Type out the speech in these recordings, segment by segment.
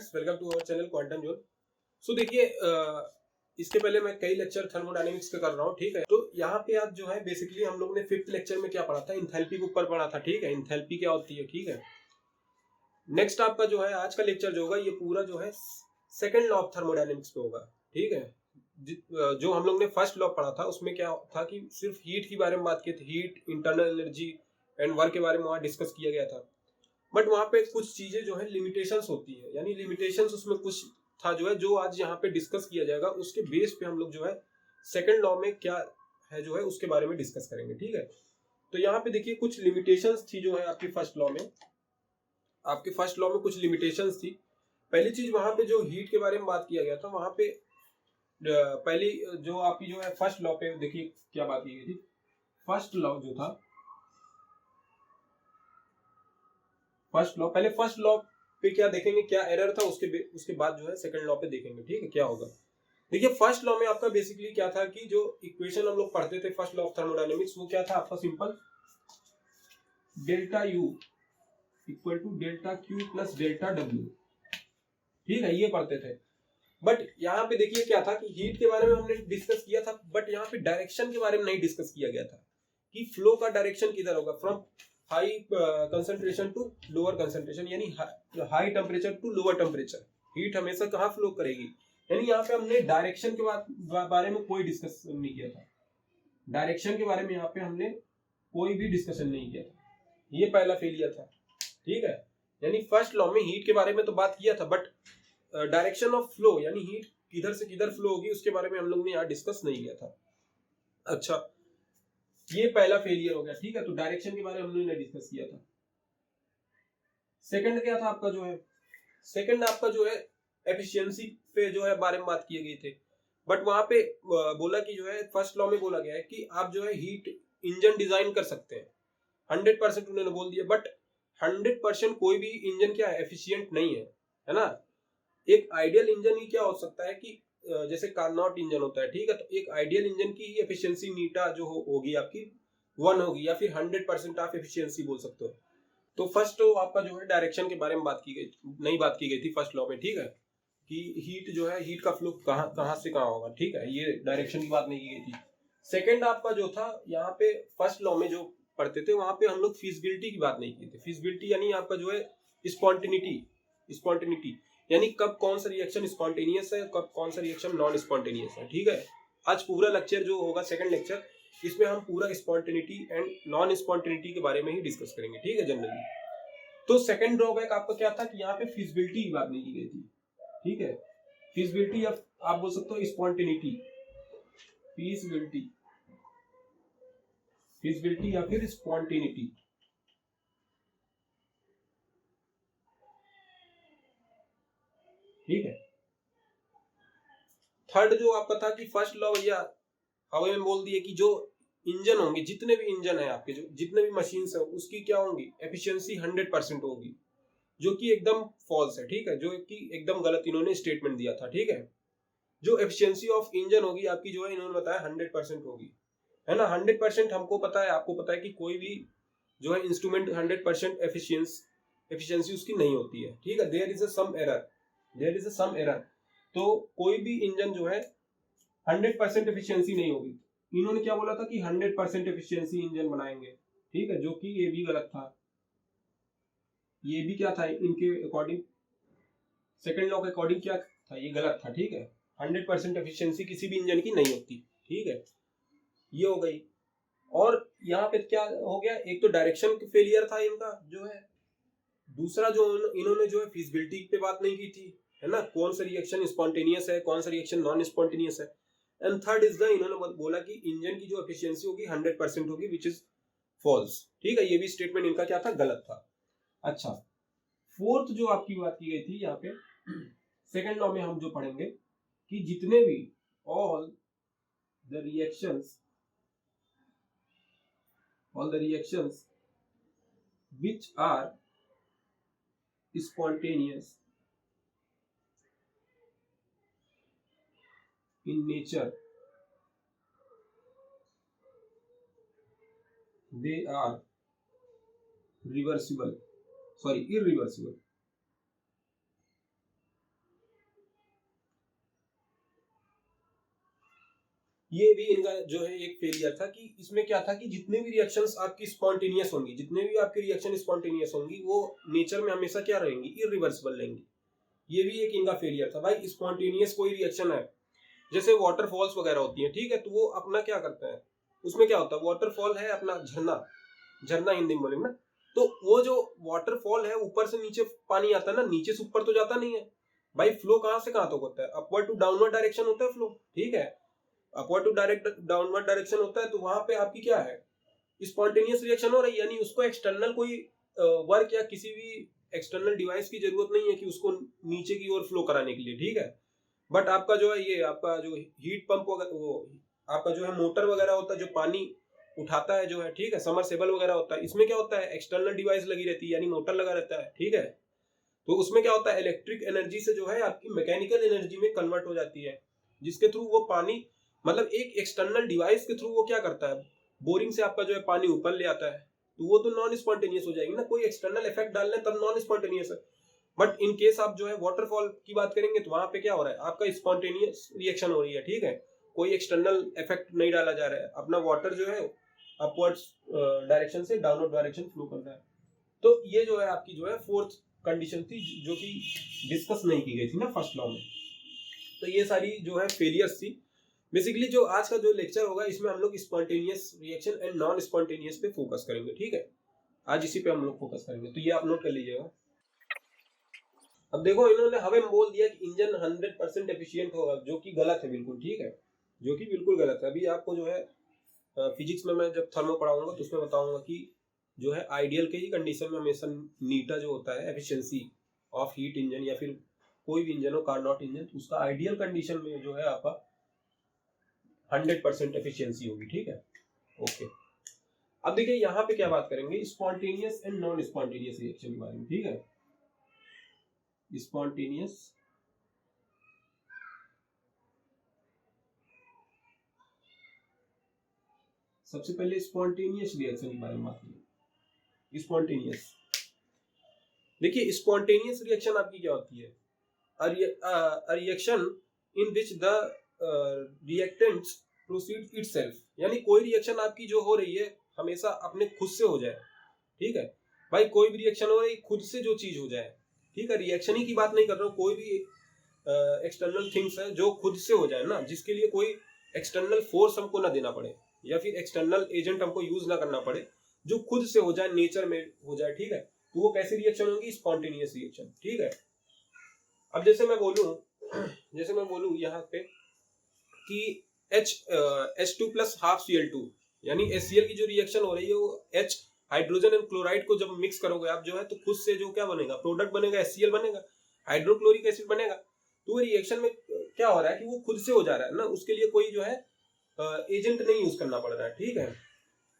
Friends, welcome to our channel quantum zone. So देखिए, इसके पहले मैं कई लेक्चर थर्मोडायनेमिक्स के कर रहा हूँ, ठीक है। तो यहाँ पे आज जो है बेसिकली हम लोग ने फिफ्थ लेक्चर में क्या पढ़ा था, इंथैल्पी के ऊपर पढ़ा था, ठीक है। इंथैल्पी क्या होती है, ठीक है। नेक्स्ट आपका जो है आज का लेक्चर जो होगा ये पूरा जो है सेकंड लॉ ऑफ थर्मोडायनेमिक्स पे होगा, ठीक है। जो हम लोग ने फर्स्ट लॉ पढ़ा था उसमें क्या था कि सिर्फ हीट के बारे में बात की थी, heat, internal energy and work के बारे में वहाँ डिस्कस किया गया था। बट वहां पे कुछ चीजें जो है लिमिटेशंस होती है, यानी लिमिटेशंस उसमें कुछ था जो है, जो आज यहाँ पे डिस्कस किया जाएगा। उसके बेस पे हम लोग जो है सेकंड लॉ में क्या है जो है उसके बारे में डिस्कस करेंगे, ठीक है। तो यहाँ पे देखिए कुछ लिमिटेशंस थी जो है आपकी फर्स्ट लॉ में, आपके फर्स्ट लॉ में कुछ लिमिटेशंस थी। पहली चीज वहां पे जो हीट के बारे में बात किया गया था, वहां पे पहली जो आपकी जो है फर्स्ट लॉ पे देखिए क्या बात की गई थी। फर्स्ट लॉ जो था, फर्स्ट लॉ, पहले फर्स्ट लॉ पे क्या देखेंगे, क्या एरर था, उसके बाद जो है सेकंड लॉ पे देखेंगे, ठीक है, क्या होगा। देखिए फर्स्ट लॉ में आपका बेसिकली क्या था कि जो इक्वेशन हम लोग पढ़ते थे फर्स्ट लॉ ऑफ थर्मोडायनेमिक्स, वो क्या था आपका, simple delta U equal to delta Q plus delta W, ठीक है, ये पढ़ते थे। बट यहाँ पे देखिए क्या था कि हीट के बारे में हमने डिस्कस किया था, बट यहाँ पे डायरेक्शन के बारे में नहीं डिस्कस किया गया था कि फ्लो का डायरेक्शन किधर होगा, from high concentration to lower concentration, यानी high temperature to lower temperature heat हमेशा कहाँ फ्लो करेगी। यानी यहाँ पे हमने डायरेक्शन के बारे में कोई डिस्कशन नहीं किया था। डायरेक्शन के बारे में यहाँ पे हमने कोई भी डिस्कशन नहीं किया था, ये पहला फेलियर था, ठीक है। यानी फर्स्ट लॉ में हीट के बारे में तो बात किया था, बट डायरेक्शन ऑफ फ्लो यानी हीट किधर से किधर फ्लो होगी उसके बारे में हम लोग ने यहाँ डिस्कस नहीं किया था। अच्छा, ये पहला फेलियर हो गया, ठीक है। तो डायरेक्शन के बारे में हम लोगों ने डिस्कस किया था। सेकंड क्या था आपका जो है, सेकंड आपका जो है एफिशिएंसी पे जो है बारे में बात किए गए थे। बट वहां पे बोला कि जो है फर्स्ट लॉ में बोला गया है कि आप जो है हीट इंजन डिजाइन कर सकते हैं, 100% उन्होंने बोल दिया। बट 100% कोई भी इंजन क्या है, एफिशिएंट नहीं है ना। एक आइडियल इंजन ही क्या हो सकता है कि जैसे कार्नोट इंजन होता है, ठीक है। तो एक आइडियल इंजन की ही एफिशिएंसी नीटा जो होगी आपकी 1 होगी, या फिर 100% आप एफिशिएंसी बोल सकते हो। तो फर्स्ट तो आपका जो है डायरेक्शन के बारे में बात की गई, नहीं बात की गई थी फर्स्ट लॉ में, ठीक है, कि हीट जो है, हीट का फ्लो कहाँ कहाँ से कहाँ होगा, ठीक है, ये डायरेक्शन की बात नहीं की गई थी। सेकेंड आपका जो था यहाँ पे फर्स्ट लॉ में जो पढ़ते थे, वहां पे हम लोग फिजिबिलिटी की बात नहीं की थी। फिजिबिलिटी यानी आपका जो है स्पॉन्टेनिटी, स्पॉन्टेनिटी यानी कब कौन सा रिएक्शन स्पॉन्टेनियस है, कब कौन सा रिएक्शन नॉन स्पॉन्टेनियस है, ठीक है। आज पूरा लेक्चर जो होगा सेकंड लेक्चर, इसमें हम पूरा स्पॉन्टेनिटी एंड नॉन स्पॉन्टेनिटी के बारे में ही डिस्कस करेंगे, ठीक है, जनरली। तो सेकंड ड्रॉबैक आपका क्या था कि यहाँ पे फिजिबिलिटी की बात नहीं की गई थी, ठीक है। फिजिबिलिटी या आप बोल सकते हो स्पॉन्टेनिटी, फिजिबिलिटी, फिजिबिलिटी या फिर स्पॉन्टेनिटी, ठीक है। थर्ड जो आपका था कि फर्स्ट लॉ भैया हवा में बोल दिए कि जो इंजन होंगे, जितने भी इंजन है आपके, जो जितने भी मशीन है, उसकी क्या होंगी, एफिशिएंसी 100% होगी, जो कि एकदम फॉल्स है, ठीक है, जो कि एकदम गलत इन्होंने स्टेटमेंट दिया था, ठीक है। जो एफिशिएंसी ऑफ इंजन होगी आपकी जो है, इन्होंने बताया 100% होगी, है ना। 100% हमको पता है, आपको पता है कि कोई भी जो है इंस्ट्रूमेंट 100% एफिशिएंसी उसकी नहीं होती है, ठीक है। There is a some error, there is a some error. तो कोई भी इंजन जो है 100% एफिशिएंसी नहीं होगी। इन्होंने क्या बोला था कि 100% एफिशिएंसी इंजन बनाएंगे, ठीक है, जो कि ये भी गलत था। ये भी क्या था इनके अकॉर्डिंग, सेकंड लॉ के अकॉर्डिंग क्या था, ये गलत था, ठीक है। 100% एफिशिएंसी किसी भी इंजन की नहीं होती, ठीक है, ये हो गई। और यहाँ पे क्या हो गया, एक तो डायरेक्शन फेलियर था इनका जो है, दूसरा जो इन्होंने जो है फिजिबिलिटी पे बात नहीं की थी, है ना, कौन सा रिएक्शन स्पॉन्टेनियस है, कौन सा रिएक्शन नॉन स्पॉन्टेनियस है। एंड थर्ड इज द, इन्होंने बोला कि इंजन की जो एफिशिएंसी होगी 100% होगी, विच इज फॉल्स, ठीक है। ये भी स्टेटमेंट इनका क्या था, गलत था। अच्छा, फोर्थ जो आपकी बात की गई थी यहाँ पे सेकंड लॉ में हम जो पढ़ेंगे कि जितने भी all the reactions which are spontaneous in nature, they are irreversible, ये भी इनका जो है एक फेलियर था कि इसमें क्या था कि जितने भी रिएक्शंस आपकी स्पॉन्टेनियस होंगी, जितने भी आपकी रिएक्शन स्पॉन्टेनियस होंगी, वो नेचर में हमेशा क्या रहेंगी, इरिवर्सिबल रहेंगी। ये भी एक इनका फेलियर था। भाई स्पॉन्टेनियस कोई रिएक्शन है, जैसे वाटरफॉल्स वगैरह होती है, ठीक है, तो वो अपना क्या करता है, उसमें क्या होता है, वाटरफॉल है अपना झरना, झरना हिंदी में बोलेंगे ना, तो वो जो वाटरफॉल है ऊपर से नीचे पानी आता है ना, नीचे से ऊपर तो जाता नहीं है भाई, फ्लो कहां से कहां तक होता है, अपवर्ड टू डाउनवर्ड डायरेक्शन होता है फ्लो, ठीक है, upward to direct downward direction होता है, तो वहां पे आपकी क्या है, स्पॉन्टेनियस रिएक्शन हो रही है, यानी उसको एक्सटर्नल कोई वर्क या किसी भी एक्सटर्नल डिवाइस की जरूरत नहीं है कि उसको नीचे की ओर फ्लो कराने के लिए, ठीक है। बट आपका जो है ये आपका जो हीट पंप वगैरह, वो आपका जो है मोटर वगैरह होता है जो पानी उठाता है जो है, ठीक है, समरसेबल वगैरह होता है, इसमें क्या होता है, एक्सटर्नल डिवाइस लगी रहती है, यानी मोटर लगा रहता है, ठीक है। तो उसमें क्या होता है, इलेक्ट्रिक एनर्जी से जो है आपकी मैकेनिकल एनर्जी में कन्वर्ट हो जाती है, जिसके थ्रू वो पानी, मतलब एक एक्सटर्नल डिवाइस के थ्रू वो क्या करता है, बोरिंग से आपका जो है पानी ऊपर ले आता है, तो वो तो नॉन स्पॉन्टेनियस हो जाएगी ना, कोई एक्सटर्नल इफेक्ट डाल रहे तब नॉन स्पॉन्टेनियस है। बट इन केस आप जो है वाटरफॉल की बात करेंगे तो वहां पे क्या हो रहा है, आपका स्पॉन्टेनियस रिएक्शन हो रही है, ठीक है, कोई एक्सटर्नल इफेक्ट नहीं डाला जा रहा है, अपना वाटर जो है अपवर्ड्स डायरेक्शन से डाउनवर्ड डायरेक्शन फ्लो कर रहा है। तो ये जो है आपकी जो है फोर्थ कंडीशन थी जो कि डिस्कस नहीं की गई थी ना फर्स्ट लॉ में। तो ये सारी जो है फेलियर्स थी। बेसिकली जो आज का जो लेक्चर होगा इसमें हम लोग spontaneous reaction and non spontaneous पे फोकस करेंगे, ठीक है, आज इसी पे हम लोग फोकस करेंगे, तो ये आप नोट कर लीजिएगा। अब देखो इन्होंने हमें बोल दिया कि इंजन 100% एफिशिएंट होगा, जो कि गलत है बिल्कुल, ठीक है, जो कि बिल्कुल गलत है। अभी आपको जो है फिजिक्स में मैं जब थर्मो पढ़ाऊंगा तो उसमें बताऊंगा कि जो है आइडियल के ही कंडीशन में हमेशा नीटा जो होता है एफिशिएंसी ऑफ हीट इंजन या फिर कोई भी इंजन हो, कार्नोट इंजन, उसका आइडियल कंडीशन में जो है आपका 100% एफिशिएंसी होगी, ठीक है, ओके। अब देखिए यहाँ पे क्या बात करेंगे, spontaneous and non spontaneous reaction के बारे में, ठीक है, स्पॉन्टेनियस सबसे पहले स्पॉन्टेनियस रिएक्शन के बारे में बात करें। स्पॉन्टेनियस, देखिए स्पॉन्टेनियस रिएक्शन आपकी क्या होती है, reaction in which the reactants proceed itself, यानी कोई रिएक्शन आपकी जो हो रही है हमेशा अपने खुद से हो जाए, ठीक है भाई, कोई भी रिएक्शन हो रही खुद से जो चीज हो जाए, ठीक है, रिएक्शन ही की बात नहीं कर रहा हूँ, कोई भी एक्सटर्नल थिंग्स है जो खुद से हो जाए ना, जिसके लिए कोई एक्सटर्नल फोर्स हमको ना देना पड़े या फिर एक्सटर्नल एजेंट हमको यूज ना करना पड़े, जो खुद से हो जाए, नेचर में हो जाए, ठीक है, तो वो कैसी रिएक्शन होगी, स्पॉन्टेनियस रिएक्शन, ठीक है। अब जैसे मैं बोलूं यहाँ पे कि H2 प्लस हाफ Cl2, यानी HCl की जो रिएक्शन हो रही है वो H हाइड्रोजन एंड क्लोराइड को जब मिक्स करोगे आप जो है, तो खुद से जो क्या बनेगा, प्रोडक्ट बनेगा, HCl बनेगा, हाइड्रोक्लोरिक एसिड बनेगा। तो वो रिएक्शन में क्या हो रहा है कि वो खुद से हो जा रहा है ना, उसके लिए कोई जो है एजेंट नहीं यूज करना पड़ रहा है, ठीक है,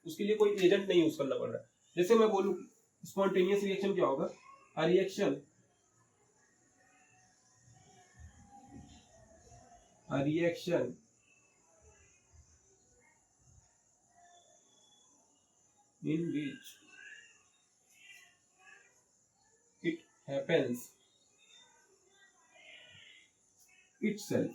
उसके लिए कोई एजेंट नहीं यूज करना पड़ रहा है। जैसे मैं बोलूं स्पॉन्टेनियस रिएक्शन क्या होगा, reaction in which it happens itself,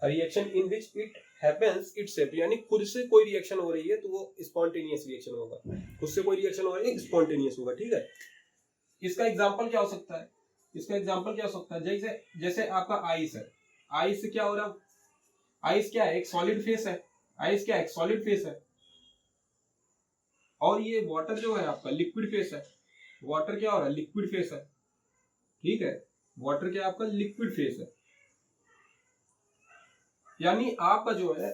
reaction in which it happens itself, यानी खुद से कोई रिएक्शन हो रही है तो वो स्पॉन्टेनियस रिएक्शन होगा, खुद से कोई रिएक्शन हो रही है स्पॉन्टेनियस होगा, ठीक है। इसका एग्जांपल क्या हो सकता है, जैसे जैसे आपका आइस है, आइस से क्या हो रहा है, आइस क्या है, एक सॉलिड फेस है, आइस क्या है, एक सॉलिड फेस है, और ये वाटर जो है आपका लिक्विड फेस है, वाटर क्या हो रहा है, लिक्विड फेस है, ठीक है, वाटर क्या आपका लिक्विड फेस है, यानी आपका जो है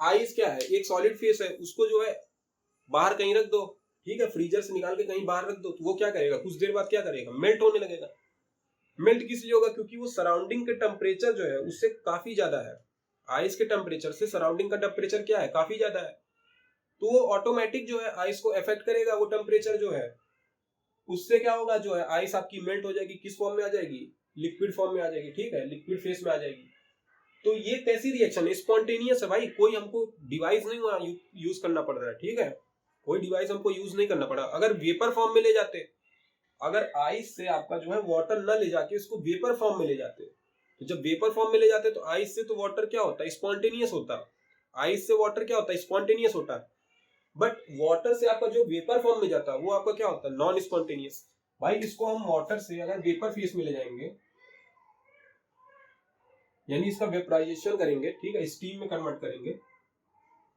आइस क्या है, एक सॉलिड फेस है, उसको जो है बाहर कहीं रख दो, ठीक है, फ्रीजर से निकाल के कहीं बाहर रख दो, तो वो क्या करेगा, कुछ देर बाद क्या करेगा, मेल्ट होने लगेगा। मेल्ट किस लिए होगा, क्योंकि वो सराउंडिंग के टेम्परेचर जो है उससे काफी ज्यादा है, आइस के टेम्परेचर से सराउंडिंग का टेम्परेचर क्या है, काफी ज्यादा है, तो वो ऑटोमेटिक जो है आइस को अफेक्ट करेगा, वो टेम्परेचर जो है, उससे क्या होगा, जो है आइस आपकी मेल्ट हो जाएगी, किस फॉर्म में आ जाएगी, लिक्विड फॉर्म में आ जाएगी, ठीक है, लिक्विड फेस में आ जाएगी। तो ये कैसी रिएक्शन है, स्पॉन्टेनियस है भाई, कोई हमको डिवाइस नहीं यूज करना पड़ रहा है, ठीक है, कोई डिवाइस हमको यूज नहीं करना पड़ा। अगर वेपर फॉर्म में ले जाते, अगर आइस से आपका जो है वाटर न ले जाके इसको वेपर फॉर्म में ले जाते, तो जब वेपर फॉर्म में ले जाते हैं तो आइस से तो वाटर क्या होता है, स्पॉन्टेनियस होता है। आइस से वाटर क्या होता है, स्पॉन्टेनियस होता है। बट वाटर से आपका जो वेपर फॉर्म में जाता है वो आपका क्या होता है, नॉन स्पॉन्टेनियस। भाई इसको हम वाटर से अगर वेपर फेस में ले जाएंगे, यानी इसका वेपराइजेशन करेंगे, ठीक है, स्टीम में कन्वर्ट करेंगे,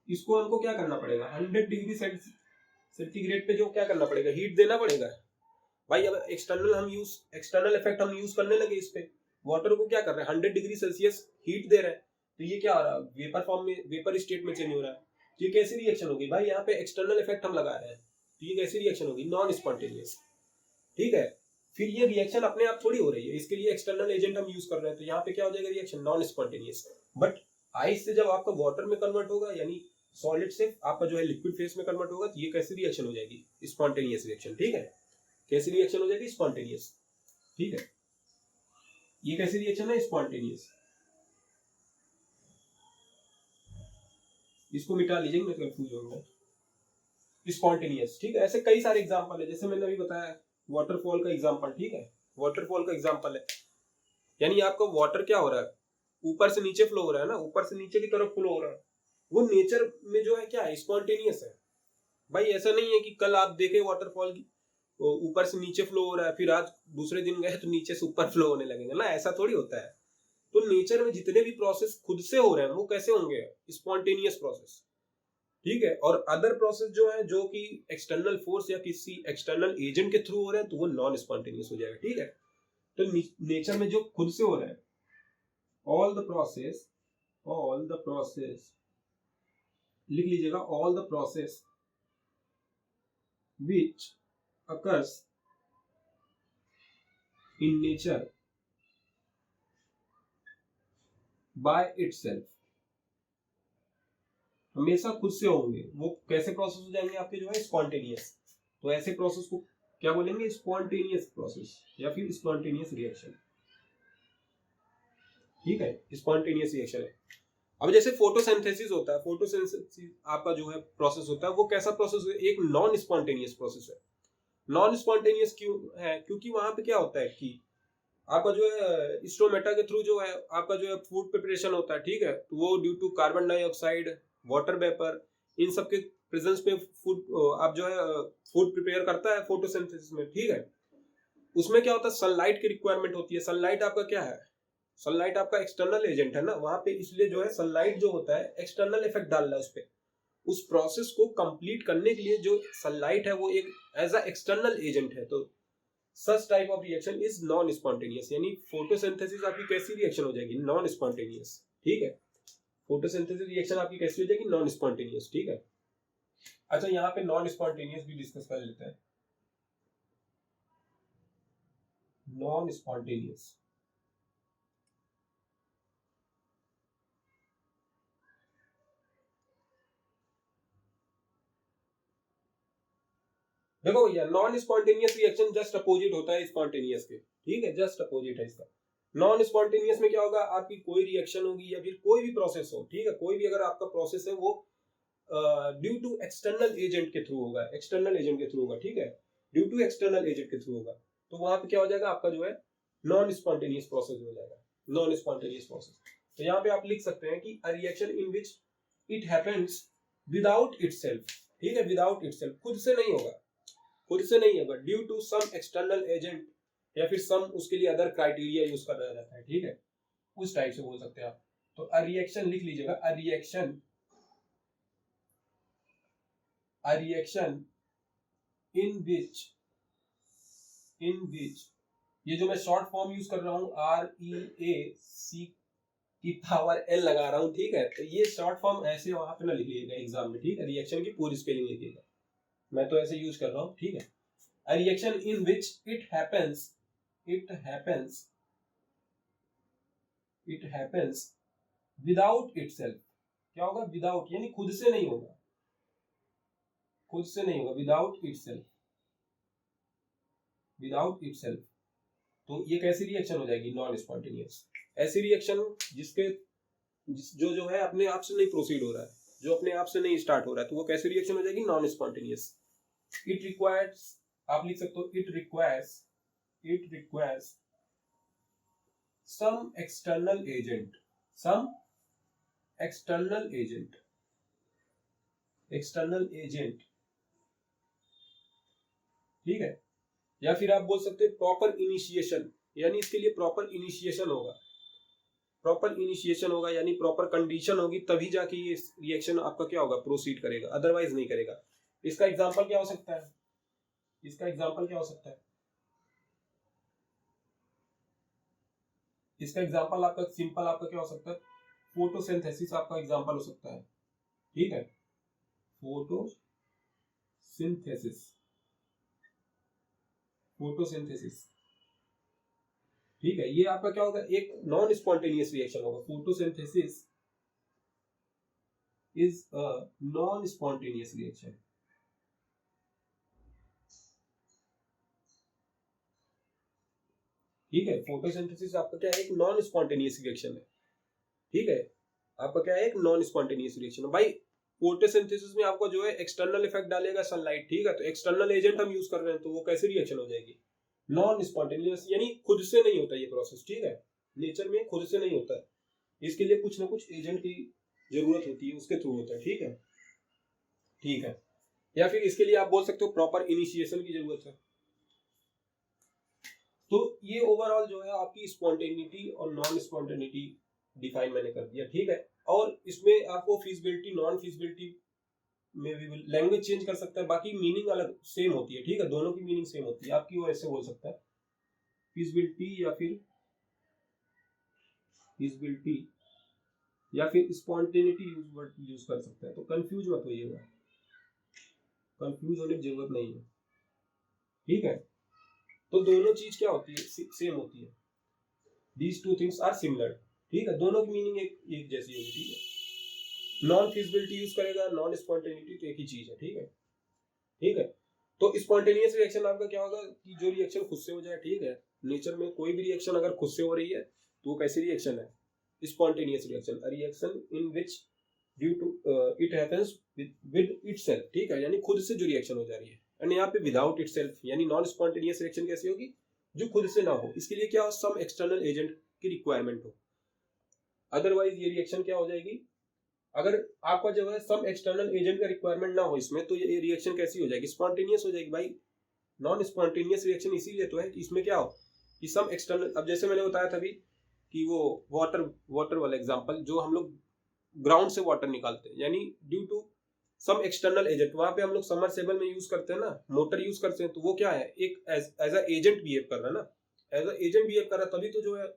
इसको हमको क्या करना पड़ेगा, 100 डिग्री सेंटीग्रेड पे जो क्या करना पड़ेगा, हीट देना पड़ेगा। भाई अब एक्सटर्नल इफेक्ट हम यूज करने लगे इस पे, वाटर को क्या कर रहे हैं, 100 डिग्री सेल्सियस हीट दे रहे हैं, तो ये क्या हो रहा है, वेपर फॉर्म में, वेपर स्टेट में चेंज हो रहा है। तो ये कैसी रिएक्शन होगी भाई, यहाँ पे एक्सटर्नल इफेक्ट हम लगा रहे हैं, तो ये कैसी रिएक्शन होगी, नॉन स्पॉन्टेनियस। ठीक है, फिर ये रिएक्शन अपने आप थोड़ी हो रही है, इसके लिए एक्सटर्नल एजेंट हम यूज कर रहे हैं, तो यहाँ पे क्या हो जाएगा reaction, non spontaneous. But ice से जब आपका वाटर में कन्वर्ट होगा, यानी सॉलिड से आपका जो है लिक्विड फेस में कन्वर्ट होगा, तो ये कैसी रिएक्शन हो जाएगी, स्पॉन्टेनियस रिएक्शन। ठीक है, कैसी रिएक्शन हो जाएगी, स्पॉन्टेनियस। ठीक है, ये कैसी रिएक्शन है, स्पॉन्टेनियस। इसको मिटा लीजिए, मैं कंफ्यूज हो गया, स्पॉन्टेनियस। ठीक है, ऐसे कई सारे एग्जांपल है, जैसे मैंने अभी बताया वाटरफॉल का एग्जांपल। ठीक है, वाटरफॉल का एग्जांपल है, यानी आपका वाटर क्या हो रहा है, ऊपर से नीचे फ्लो हो रहा है ना, ऊपर से नीचे की तरफ फ्लो हो रहा है, वो नेचर में जो है क्या है, स्पॉन्टेनियस है। भाई ऐसा नहीं है कि कल आप देखे वाटरफॉल की ऊपर से नीचे फ्लो हो रहा है, फिर आज दूसरे दिन गए तो नीचे से ऊपर फ्लो होने लगेगा ना, ऐसा थोड़ी होता है। तो नेचर में जितने भी प्रोसेस खुद से हो रहे हैं वो कैसे होंगे, स्पॉन्टेनियस प्रोसेस। ठीक है, और अदर प्रोसेस जो है जो कि एक्सटर्नल फोर्स या किसी एक्सटर्नल एजेंट के थ्रू हो रहे हैं, तो वो नॉन स्पॉन्टेनियस हो जाएगा। ठीक है, तो नेचर में जो खुद से हो रहा है, ऑल द प्रोसेस लिख लीजिएगा, all the process which occurs in nature by itself, हमेशा खुद से होंगे। वो कैसे प्रोसेस हो जाएंगे आपके, जो है स्पॉन्टेनियस। तो ऐसे प्रोसेस को क्या बोलेंगे, स्पॉन्टेनियस प्रोसेस या फिर स्पॉन्टेनियस रिएक्शन। ठीक है, स्पॉन्टेनियस रिएक्शन है। अब जैसे फोटोसिंथेसिस होता है, फोटोसिंथेसिस आपका जो है प्रोसेस होता है, वो कैसा प्रोसेस है, एक नॉन स्पॉन्टेनियस प्रोसेस है। नॉन स्पॉन्टेनियस क्यों है, क्योंकि वहां पे क्या होता है कि आपका जो है स्टोमेटा के थ्रू जो है आपका जो है फूड प्रिपरेशन होता है। ठीक है, तो वो due to carbon dioxide, water vapour, इन सब के प्रेजेंस में फूड आप जो है फूड प्रिपेयर करता है फोटोसिंथेसिस में। ठीक है, उसमें क्या होता है, सनलाइट की रिक्वायरमेंट होती है। सनलाइट आपका क्या है, सनलाइट आपका एक्सटर्नल एजेंट है ना वहां पे, इसलिए जो है सनलाइट जो होता है एक्सटर्नल इफेक्ट डाल रहा है उस पर। उस प्रोसेस को कंप्लीट करने के लिए जो सनलाइट है वो एक एज अ एक्सटर्नल एजेंट है। तो such type of reaction is non spontaneous, यानी फोटोसिंथेसिस आपकी कैसी रिएक्शन हो जाएगी, नॉन स्पॉन्टेनियस। ठीक है, फोटोसिंथेसिस रिएक्शन आपकी कैसी हो जाएगी, नॉन स्पॉन्टेनियस। ठीक है, अच्छा यहाँ पे नॉन स्पॉन्टेनियस भी डिस्कस कर लेते हैं। नॉन स्पॉन्टेनियस, देखो भैया, non spontaneous reaction just opposite होता है स्पॉन्टेनियस के। ठीक है, जस्ट अपोजिट है इसका। नॉन स्पॉन्टेनियस में क्या होगा, आपकी कोई रिएक्शन होगी या फिर कोई भी प्रोसेस हो, ठीक है, कोई भी अगर आपका प्रोसेस है वो ड्यू टू एक्सटर्नल एजेंट के थ्रू होगा, एक्सटर्नल एजेंट के थ्रू होगा। ठीक है, ड्यू टू एक्सटर्नल एजेंट के थ्रू होगा, तो वहां पे क्या हो जाएगा, आपका जो है नॉन स्पॉन्टेनियस प्रोसेस हो जाएगा, नॉन स्पॉन्टेनियस प्रोसेस। तो यहाँ पे आप लिख सकते हैं कि a reaction in which it happens without itself. ठीक है, विदाउट इटसेल्फ, खुद से नहीं होगा, खुद से नहीं होगा, due to some external agent या फिर सम उसके लिए अदर क्राइटेरिया यूज कर रहा जाता है। ठीक है, उस टाइप से बोल सकते हैं आप। तो अ रिएक्शन लिख लीजिएगा, अ रिएक्शन इन विच ये जो मैं शॉर्ट फॉर्म यूज कर रहा हूं REAC की पावर L लगा रहा हूं। ठीक है, तो ये शॉर्ट फॉर्म ऐसे वहां पे ना लिखिएगा एग्जाम में। ठीक है, रिएक्शन की पूरी स्पेलिंग लिखिएगा, मैं तो ऐसे यूज कर रहा हूं। ठीक है, a reaction in which it happens without itself। क्या होगा, विदाउट यानी खुद से नहीं होगा, खुद से नहीं होगा, विदाउट इटसेल्फ। तो ये कैसी रिएक्शन हो जाएगी, नॉन स्पॉन्टेनियस। ऐसी रिएक्शन जो जो है अपने आप से नहीं प्रोसीड हो रहा है, जो अपने आप से नहीं स्टार्ट हो रहा है, तो वो कैसी रिएक्शन हो जाएगी, नॉन स्पॉन्टेनियस। इट रिक्वायर्स, आप लिख सकते हो it requires some external agent, some external agent, external agent, ठीक है। या फिर आप बोल सकते हैं प्रॉपर इनिशिएशन, यानी इसके लिए प्रॉपर इनिशिएशन होगा, प्रॉपर इनिशिएशन होगा यानी प्रॉपर कंडीशन होगी, तभी जाके ये रिएक्शन आपका क्या होगा, प्रोसीड करेगा, अदरवाइज नहीं करेगा। इसका एग्जांपल क्या हो सकता है, इसका एग्जांपल क्या हो सकता है, इसका एग्जांपल आपका सिंपल आपका क्या हो सकता है, फोटोसिंथेसिस आपका एग्जांपल हो सकता है, ठीक है। फोटोसिंथेसिस, फोटोसिंथेसिस, ठीक है। ये आपका क्या होगा, एक नॉन स्पॉन्टेनियस रिएक्शन होगा। Photosynthesis is a non spontaneous reaction, ठीक है। फोटोसिंथेसिस आपका क्या है, एक नॉन स्पॉन्टेनियस रिएक्शन है, ठीक है। आपका क्या है, एक नॉन स्पॉन्टेनियस रिएक्शन है भाई। फोटोसिंथेसिस में आपको जो है एक्सटर्नल इफेक्ट डालेगा सनलाइट, ठीक है। तो एक्सटर्नल एजेंट हम यूज कर रहे हैं, तो वो कैसे रिएक्शन हो जाएगी, नॉन स्पॉन्टेनियस, यानी खुद से नहीं होता ये प्रोसेस, ठीक है। नेचर में खुद से नहीं होता है, इसके लिए कुछ ना कुछ एजेंट की जरूरत होती है, उसके थ्रू होता है, ठीक है, ठीक है। या फिर इसके लिए आप बोल सकते हो प्रॉपर इनिशिएशन की जरूरत है। तो ये ओवरऑल जो है आपकी स्पॉन्टेनिटी और नॉन स्पॉन्टेनिटी डिफाइन मैंने कर दिया, ठीक है। और इसमें आपको फिजिबिलिटी, नॉन फिजिबिलिटी में भी लैंग्वेज चेंज कर सकता है, बाकी मीनिंग अलग सेम होती है, ठीक है। दोनों की मीनिंग सेम होती है। आपकी वो ऐसे बोल सकता है फिजिबिलिटी या फिर फिजिबिलिटी या फिर स्पॉन्टेनिटी यूज कर सकता है। तो कंफ्यूज मत होइएगा, कंफ्यूज होने की जरूरत नहीं है, ठीक है। तो दोनों चीज क्या होती है, सेम होती है। These two things are similar, ठीक है। दोनों की मीनिंग एक जैसी होगी, ठीक है। नॉन फिजिबिलिटी यूज करेगा, नॉन स्पॉन्टेनिटी, तो एक ही चीज है, ठीक है, ठीक है। तो स्पॉन्टेनियस रिएक्शन आपका क्या होगा कि जो रिएक्शन खुद से हो जाए, ठीक है। नेचर में कोई भी रिएक्शन अगर खुद से हो रही है तो वो कैसी रिएक्शन है, spontaneous reaction, reaction in which due to it happens with itself, ठीक है। यानी खुद से जो रिएक्शन हो जा रही है। एंड यहाँ पे विदाउट इटसेल्फ, यानी नॉन स्पॉन्टेनियस रिएक्शन कैसी होगी, जो खुद से ना हो, इसके लिए क्या हो, सम एक्सटर्नल एजेंट की रिक्वायरमेंट हो, अदरवाइज ये रिएक्शन क्या हो जाएगी। अगर आपका जो है सम एक्सटर्नल एजेंट का रिक्वायरमेंट ना हो इसमें, तो ये रिएक्शन कैसी हो जाएगी, स्पॉन्टेनियस हो जाएगी भाई। नॉन स्पॉन्टेनियस रिएक्शन इसीलिए तो है कि इसमें क्या हो कि सम एक्सटर्नल, अब जैसे मैंने बताया था अभी कि वो वाटर वाटर वाला एग्जांपल, जो हम लोग ग्राउंड से वाटर निकालते हैं, यानी due to some external agent, वहां पे हम लोग समरसेबल में यूज करते हैं ना, मोटर यूज करते हैं, तो वो क्या है, एक एज अ एजेंट बिहेव कर रहा है ना, एज अ एजेंट बिहेव कर रहा है, तभी तो जो है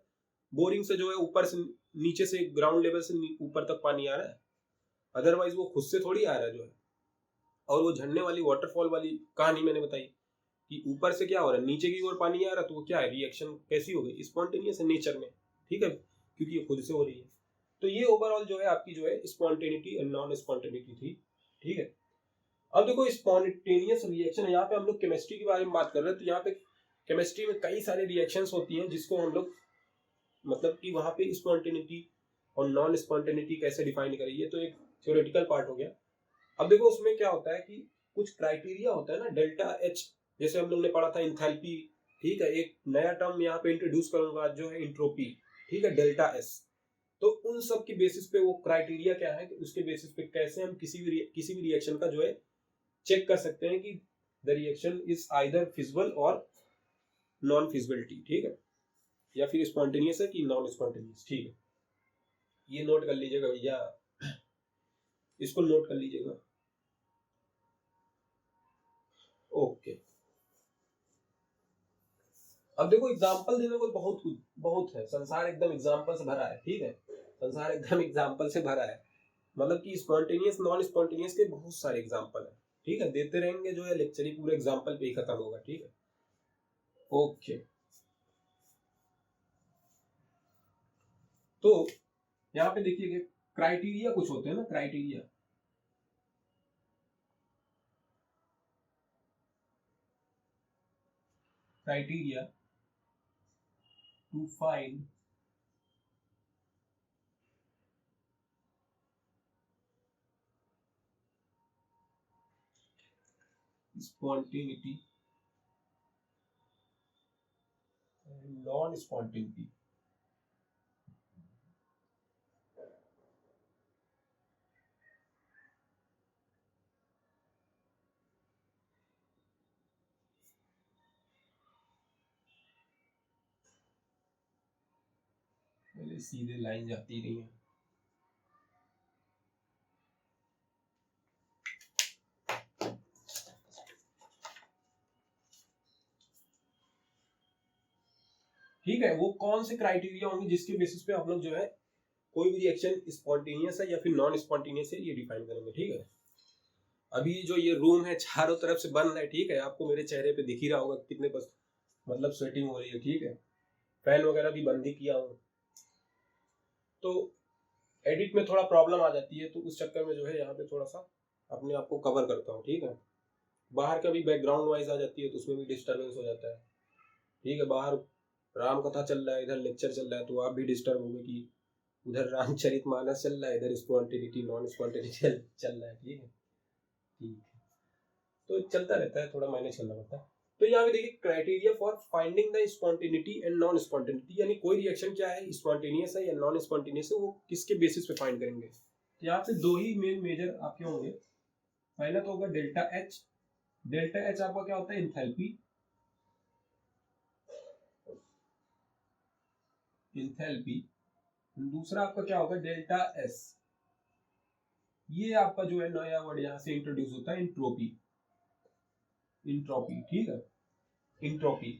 बोरिंग से जो है ऊपर से नीचे से ग्राउंड लेवल से ऊपर तक पानी आ रहा है, अदरवाइज वो खुद से थोड़ी आ रहा है जो है। और वो झरने वाली वाटरफॉल वाली कहानी मैंने बताई कि ऊपर से क्या हो रहा है, नीचे की ओर पानी आ रहा है, तो वो क्या है, रिएक्शन कैसी हो गई, स्पॉन्टेनियस है नेचर में, ठीक है, क्योंकि ये खुद से हो रही है। तो ये ओवरऑल जो है आपकी जो है स्पॉन्टेनिटी और नॉन स्पॉन्टेनिटी थी, ठीक है। अब देखो स्पॉन्टेनियस रिएक्शन, यहाँ पे हम लोग केमिस्ट्री के बारे में बात कर रहे हैं, तो यहाँ पे केमिस्ट्री में कई सारी रिएक्शंस होती हैं जिसको हम लोग मतलब कि वहां पे स्पॉन्टेनिटी और नॉन स्पॉन्टेनिटी कैसे डिफाइन करें, ये तो एक थ्योरेटिकल पार्ट हो गया। अब देखो उसमें क्या होता है कि कुछ क्राइटेरिया होता है ना, डेल्टा एच, जैसे हम लोग ने पढ़ा था इंथैल्पी, ठीक है। एक नया टर्म यहाँ पे इंट्रोड्यूस करूंगा जो है इंट्रोपी, ठीक है, डेल्टा एस। तो उन सब की बेसिस पे वो क्राइटेरिया क्या है कि उसके बेसिस पे कैसे हम किसी भी रिएक्शन का जो है चेक कर सकते हैं कि the reaction is either feasible और नॉन फिजिबिलिटी, ठीक है, या फिर स्पॉन्टेनियस है कि नॉन स्पॉन्टेनियस, ठीक है। ये नोट कर लीजिएगा भैया, इसको नोट कर लीजिएगा, ओके। अब देखो एग्जाम्पल देने को बहुत कुछ बहुत है, संसार एकदम एग्जाम्पल से भरा है, ठीक है, संसार एकदम एग्जाम्पल से भरा है, मतलब कि स्पॉन्टेनियस नॉन स्पॉन्टेनियस के बहुत सारे एग्जाम्पल है, ठीक है। देते रहेंगे जो है लेक्चर ही पूरे एग्जाम्पल पे ही खत्म होगा, ठीक है, ओके। तो यहाँ पे देखिए क्राइटेरिया कुछ होते हैं ना, criteria, criteria to find spontaneity and non spontaneity, सीधे लाइन जाती नहीं है। ठीक है, वो कौन से क्राइटेरिया होंगे जिसके बेसिस पे हम लोग जो है कोई भी रिएक्शन स्पॉन्टेनियस है या फिर नॉन स्पॉन्टेनियस है ये डिफाइन करेंगे। ठीक है, अभी जो ये रूम है चारों तरफ से बंद है, ठीक है, आपको मेरे चेहरे पे दिख ही रहा होगा कितने बस मतलब स्वेटिंग हो रही है। ठीक है, फैन वगैरह भी बंद ही किया हूँ, तो एडिट में थोड़ा प्रॉब्लम आ जाती है, तो उस चक्कर में जो है यहाँ पे थोड़ा सा अपने आप को कवर करता हूँ। ठीक है, बाहर का भी बैकग्राउंड नॉइज आ जाती है तो उसमें भी डिस्टर्बेंस हो जाता है। ठीक है, बाहर राम कथा चल रहा है, इधर लेक्चर चल रहा है, तो आप भी डिस्टर्ब होंगे कि उधर रामचरितमानस चल रहा है, इधर स्पॉन्टेनिटी नॉन स्पॉन्टेनिटी चल रहा है। ठीक है, ठीक है, तो चलता रहता है, थोड़ा मैनेज करना पड़ता है। तो यहाँ पे देखिए criteria for finding the spontaneity and non spontaneity, यानी कोई रिएक्शन क्या है, स्पॉन्टेनियस है या नॉन स्पॉन्टेनियस है, वो किसके बेसिस पे फाइंड करेंगे। यहाँ पे दो ही मेजर आपके होंगे। पहला तो होगा डेल्टा एच। डेल्टा एच आपका क्या होता है, इंथैल्पी। दूसरा आपका क्या होगा, डेल्टा एस। ये आपका जो है नया वर्ड यहाँ से इंट्रोड्यूस होता है, इंट्रोपी। ठीक है, इंट्रोपी।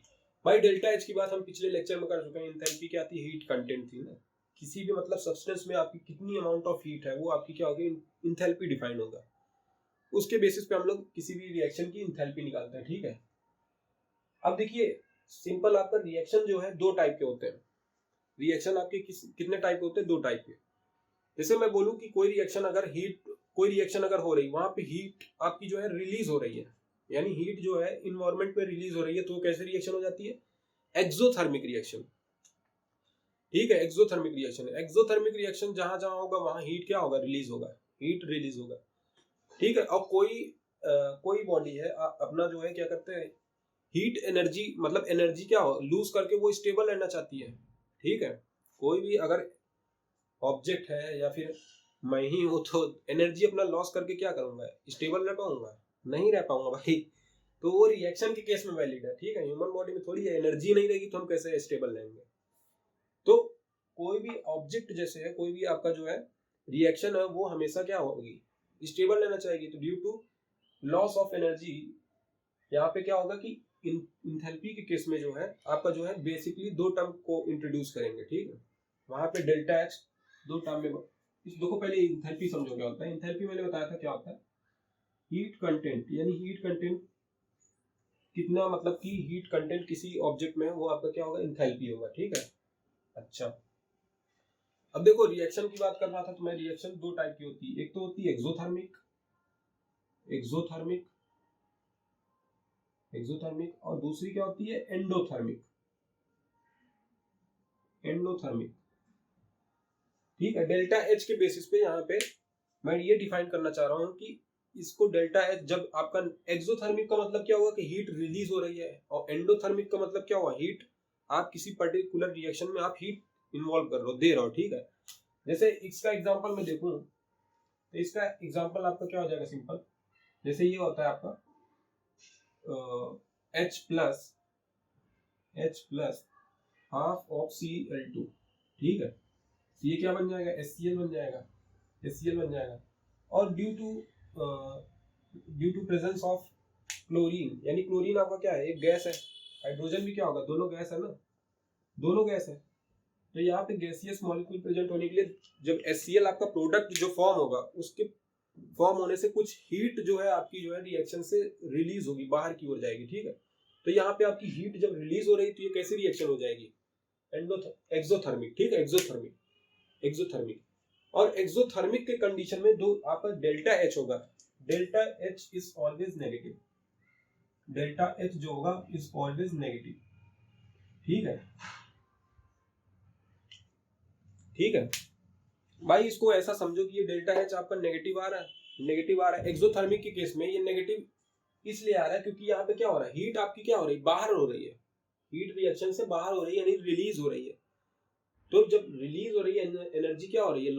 भाई डेल्टा एच की बात हम पिछले लेक्चर में कर चुके हैं। इंथैल्पी क्या थी, हीट कंटेंट थी ना, किसी भी मतलब सब्सटेंस में आपकी कितनी अमाउंट ऑफ हीट है वो आपकी क्या होगी, इंथैल्पी डिफाइन होगा। उसके बेसिस पे हम लोग किसी भी रिएक्शन की इंथैल्पी निकालते हैं। ठीक है, अब देखिए सिंपल आपका रिएक्शन जो है दो टाइप के होते हैं। रिएक्शन आपके कितने टाइप के होते हैं, दो टाइप के। जैसे मैं बोलूं कि कोई रिएक्शन अगर हो रही, वहां पे हीट आपकी जो है रिलीज हो रही है, यानी हीट जो है इन्वायरमेंट में रिलीज हो रही है, तो कैसे रिएक्शन हो जाती है, एक्सोथर्मिक रिएक्शन। ठीक है, एक्सोथर्मिक रिएक्शन है। एक्सोथर्मिक रिएक्शन जहां जहां होगा वहां हीट क्या होगा, रिलीज होगा, हीट रिलीज होगा। ठीक है, और कोई बॉडी है अपना जो है क्या करते हैं, हीट एनर्जी मतलब एनर्जी क्या हो लूज करके वो स्टेबल रहना चाहती है। ठीक है, कोई भी अगर ऑब्जेक्ट है या फिर मैं ही हूं तो एनर्जी अपना लॉस करके क्या करूंगा, स्टेबल रह पाऊंगा, नहीं रह पाऊंगा भाई। तो वो रिएक्शन के केस में वैलिड है। ठीक है, ह्यूमन बॉडी में थोड़ी एनर्जी नहीं रहेगी तो हम कैसे स्टेबल रहेंगे। तो कोई भी ऑब्जेक्ट जैसे है, कोई भी आपका जो है रिएक्शन है वो हमेशा क्या होगी, स्टेबल रहना चाहिए। तो due to loss of energy यहाँ पे क्या होगा कि इंथैल्पी के केस में जो है आपका जो है बेसिकली दो टर्म को इंट्रोड्यूस करेंगे। ठीक है, वहां पे डेल्टा एच दो टर्म में इस दो को पहले इंथैल्पी समझो क्या होता है। इंथैल्पी मैंने बताया था क्या होता है, हीट कंटेंट, यानी हीट कंटेंट कितना, मतलब कि हीट कंटेंट किसी ऑब्जेक्ट में है वो आपका क्या होगा, इंथैल्पी होगा। ठीक है, अच्छा अब देखो रिएक्शन की बात कर रहा था तो मैं रिएक्शन दो टाइप की होती है, एक तो होती है एक्सोथर्मिक और दूसरी क्या होती है, एंडोथर्मिक। ठीक है, डेल्टा एच के बेसिस पे यहाँ पे मैं ये डिफाइन करना चाह रहा हूँ कि इसको डेल्टा एच, जब आपका एक्सोथर्मिक का मतलब क्या हुआ कि हीट रिलीज हो रही है, और एंडोथर्मिक का मतलब क्या हुआ, हीट आप किसी पर्टिकुलर रिएक्शन में आप हीट इन्वॉल्व कर रहे हो, दे रहे हो। ठीक है, जैसे इसका एग्जांपल मैं देखूं तो इसका एग्जांपल आपका क्या हो जाएगा, सिंपल। जैसे ये होता है आपका H plus half of Cl2। ठीक है, ये क्या बन जाएगा, HCl बन जाएगा। और due to presence of chlorine, यानी क्लोरीन आपका क्या है, एक गैस है, हाइड्रोजन भी क्या होगा, दोनों गैस है। तो यहाँ पे गैसियस मॉलिक्यूल प्रेजेंट होने के लिए जब HCl आपका प्रोडक्ट जो फॉर्म होगा, उसके फॉर्म होने से कुछ हीट जो है आपकी जो है रिएक्शन से रिलीज होगी, बाहर की ओर जाएगी। ठीक है, तो यहाँ पे आपकी हीट जब रिलीज हो रही तो ये कैसी रिएक्शन हो जाएगी, एक्सोथर्मिक। ठीक है, एक्सोथर्मिक और एक्सोथर्मिक के कंडीशन में दो आपका डेल्टा एच होगा। Delta H is always negative, delta H जो होगा इज ऑलवेज नेगेटिव। ठीक है भाई, इसको ऐसा समझो कि ये डेल्टा एच आपका नेगेटिव आ रहा है। एक्सोथर्मिक के केस में ये नेगेटिव इसलिए आ रहा है क्योंकि यहाँ पे क्या हो रहा है, हीट आपकी क्या हो रही है, बाहर हो रही है, हीट रिएक्शन से बाहर हो रही है, यानी रिलीज हो रही है। तो जब रिलीज हो रही है एनर्जी क्या हो रही है,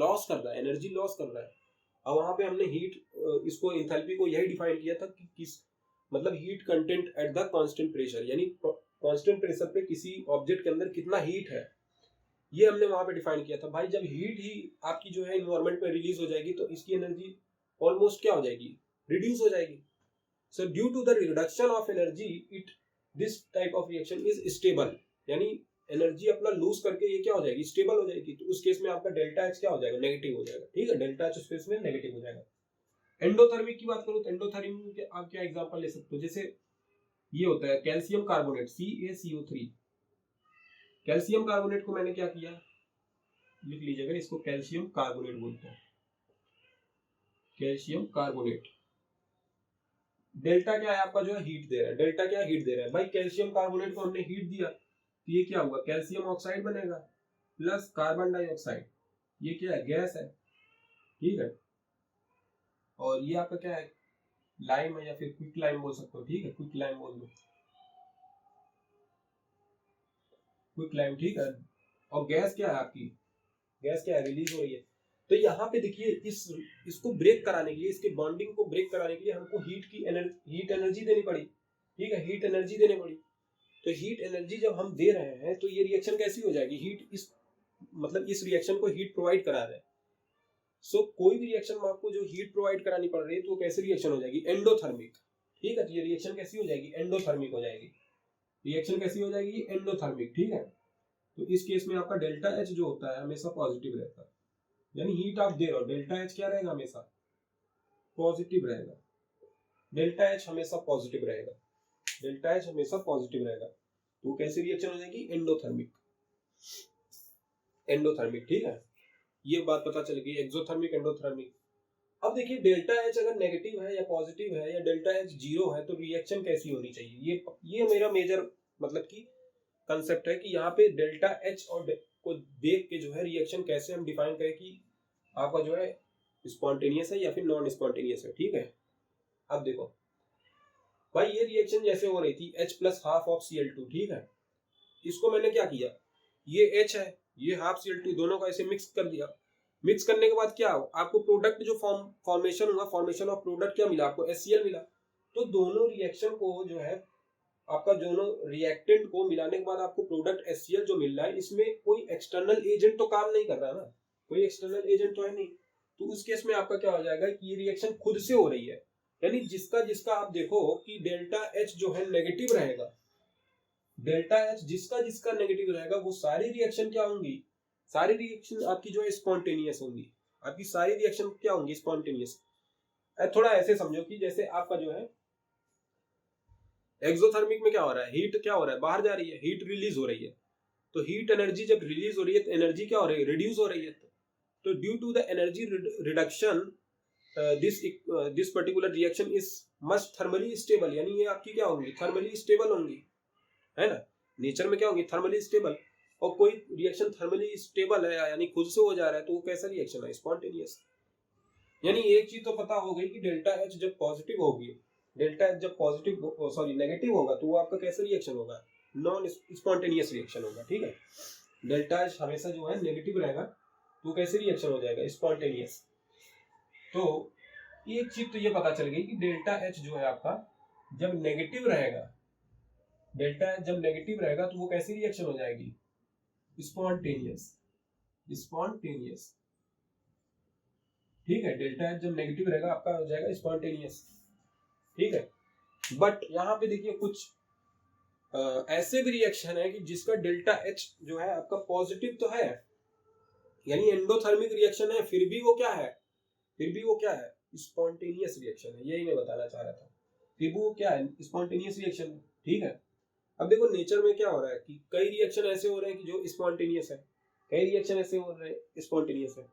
एनर्जी लॉस कर रहा है। और वहां पे हमने हीट इसको इंथैल्पी को यही डिफाइन किया था कि किस मतलब heat content at the constant pressure, यानी कांस्टेंट प्रेशर पे किसी ऑब्जेक्ट के अंदर कितना हीट है, ये हमने वहां पे डिफाइन किया था भाई। जब हीट ही आपकी जो है इन्वायरमेंट में रिलीज हो जाएगी तो इसकी एनर्जी ऑलमोस्ट क्या हो जाएगी, रिड्यूस हो जाएगी। So due to the reduction of energy it this type of reaction is stable, यानी एनर्जी अपना लूज करके ये क्या हो जाएगी, स्टेबल हो जाएगी। तो उस केस में आपका डेल्टा एच क्या हो जाएगा, नेगेटिव हो जाएगा। ठीक है, डेल्टा एच उस केस में नेगेटिव हो जाएगा। एंडोथर्मिक की बात करूं तो एंडोथर्मिक में आप क्या एग्जांपल ले सकते हो, जैसे ये होता है calcium carbonate CaCO3। Calcium carbonate को मैंने क्या किया, लिख लीजिएगा, इसको कैल्शियम कार्बोनेट बोलते हैं, कैल्शियम कार्बोनेट। डेल्टा क्या है आपका, जो है हीट दे रहा है। डेल्टा क्या हीट दे रहा है भाई, कैल्शियम कार्बोनेट को हमने हीट दिया तो ये क्या हुआ, कैल्शियम ऑक्साइड बनेगा प्लस कार्बन डाइऑक्साइड, ये क्या है, गैस है। ठीक है, और ये आपका क्या है, लाइम है या फिर क्विक लाइम बोल सकते हो। ठीक है, क्विक लाइम बोल दो, क्विक लाइम। ठीक है, और गैस क्या है आपकी, गैस क्या है, रिलीज हो रही है। तो यहाँ पे देखिए इसको ब्रेक कराने के लिए, इसके बॉन्डिंग को ब्रेक कराने के लिए हमको हीट एनर्जी देनी पड़ी। ठीक है, हीट एनर्जी देनी पड़ी। तो हीट एनर्जी जब हम दे रहे हैं तो ये रिएक्शन कैसी हो जाएगी, हीट इस मतलब इस रिएक्शन को हीट प्रोवाइड करा रहे हैं। सो कोई भी रिएक्शन में आपको जो हीट प्रोवाइड करानी पड़ रही है तो कैसी रिएक्शन हो जाएगी, एंडोथर्मिक। ठीक है, तो ये रिएक्शन कैसी हो जाएगी, एंडोथर्मिक हो जाएगी। रिएक्शन कैसी हो जाएगी, एंडोथर्मिक। ठीक है, तो इस केस में आपका डेल्टा एच जो होता है हमेशा पॉजिटिव रहता है, यानी हीट आप दे रहे हो, डेल्टा एच क्या रहेगा, हमेशा पॉजिटिव रहेगा। डेल्टा एच हमेशा पॉजिटिव रहेगा, डेल्टा एच हमेशा पॉजिटिव रहेगा। तो कैसी रिएक्शन हो जाएगी, एंडोथर्मिक, एंडोथर्मिक। ठीक है, ये बात पता चल गई, एक्सोथर्मिक, एंडोथर्मिक। अब देखिए डेल्टा एच अगर नेगेटिव है या पॉजिटिव है या डेल्टा एच जीरो है तो रिएक्शन कैसी होनी चाहिए, ये मेरा मेजर मतलब कि कंसेप्ट है कि यहाँ पे डेल्टा एच और को देख के जो है रिएक्शन कैसे हम डिफाइन करें कि आपका जो है स्पॉन्टेनियस है या फिर नॉन स्पॉन्टेनियस है। ठीक है, अब देखो भाई ये रिएक्शन जैसे हो रही थी H plus half of Cl2। ठीक है, इसको मैंने क्या किया, ये H है ये हाफ Cl2, दोनों को ऐसे मिक्स कर दिया। मिक्स करने के बाद क्या हो, आपको प्रोडक्ट जो फॉर्मेशन हुआ, फॉर्मेशन ऑफ प्रोडक्ट क्या मिला आपको, HCl मिला। तो दोनों रिएक्शन को जो है आपका दोनों रिएक्टेंट को मिलाने के बाद आपको प्रोडक्ट HCl जो मिल रहा है, इसमें कोई एक्सटर्नल एजेंट तो काम नहीं कर रहा ना, कोई एक्सटर्नल एजेंट तो है नहीं। तो उस केस में आपका क्या हो जाएगा कि ये रिएक्शन खुद से हो रही है, यानी जिसका जिसका आप देखो कि डेल्टा एच जो है नेगेटिव रहेगा, डेल्टा एच जिसका जिसका नेगेटिव रहेगा वो सारी रिएक्शन क्या होंगी, सारी रिएक्शन आपकी जो है स्पॉन्टेनियस होंगी। आपकी सारी रिएक्शन क्या होंगी, स्पॉन्टेनियस। थोड़ा ऐसे समझो कि जैसे आपका जो है एक्सोथर्मिक में क्या हो रहा है, हीट क्या हो रहा है, बाहर जा रही है, हीट रिलीज हो रही है। तो हीट एनर्जी जब रिलीज हो रही है तो एनर्जी क्या हो रही है, रिड्यूस हो रही है। तो due to the energy reduction this particular reaction is much thermally stable, यानी ये आपकी क्या होंगी, थर्मली स्टेबल होंगी, है ना। नेचर में क्या होंगी, थर्मली स्टेबल। और कोई रिएक्शन थर्मली स्टेबल है यानी खुद से हो जा रहा है तो वो कैसा रिएक्शन है, स्पॉन्टेनियस। यानी एक चीज तो पता हो गई कि डेल्टा एच जब पॉजिटिव होगी, डेल्टा एच जब पॉजिटिव सॉरी नेगेटिव होगा तो वो आपका कैसा रिएक्शन होगा, नॉन स्पॉन्टेनियस रिएक्शन होगा। ठीक है, डेल्टा एच हमेशा जो है नेगेटिव रहेगा तो कैसे रिएक्शन हो जाएगा, स्पॉन्टेनियस। तो एक चीज तो ये पता चल गई कि डेल्टा एच जो है आपका जब नेगेटिव रहेगा, डेल्टा एच जब नेगेटिव रहेगा तो वो कैसी रिएक्शन हो जाएगी, स्पॉन्टेनियस, स्पॉन्टेनियस। ठीक है, डेल्टा एच जब नेगेटिव रहेगा आपका हो जाएगा स्पॉन्टेनियस। ठीक है, बट यहाँ पे देखिए कुछ ऐसे भी रिएक्शन है कि जिसका डेल्टा एच जो है आपका पॉजिटिव तो है, यानी एंडोथर्मिक रिएक्शन है, फिर भी वो क्या है, फिर भी वो क्या है, स्पॉन्टेनियस रिएक्शन है। यही मैं बताना चाह रहा था, फिर भी वो क्या है, स्पॉन्टेनियस रिएक्शन है। ठीक है, अब देखो नेचर में क्या हो रहा है कि कई रिएक्शन ऐसे हो रहे हैं कि जो स्पॉन्टेनियस है, कई रिएक्शन ऐसे हो रहे हैं स्पॉन्टेनियस है।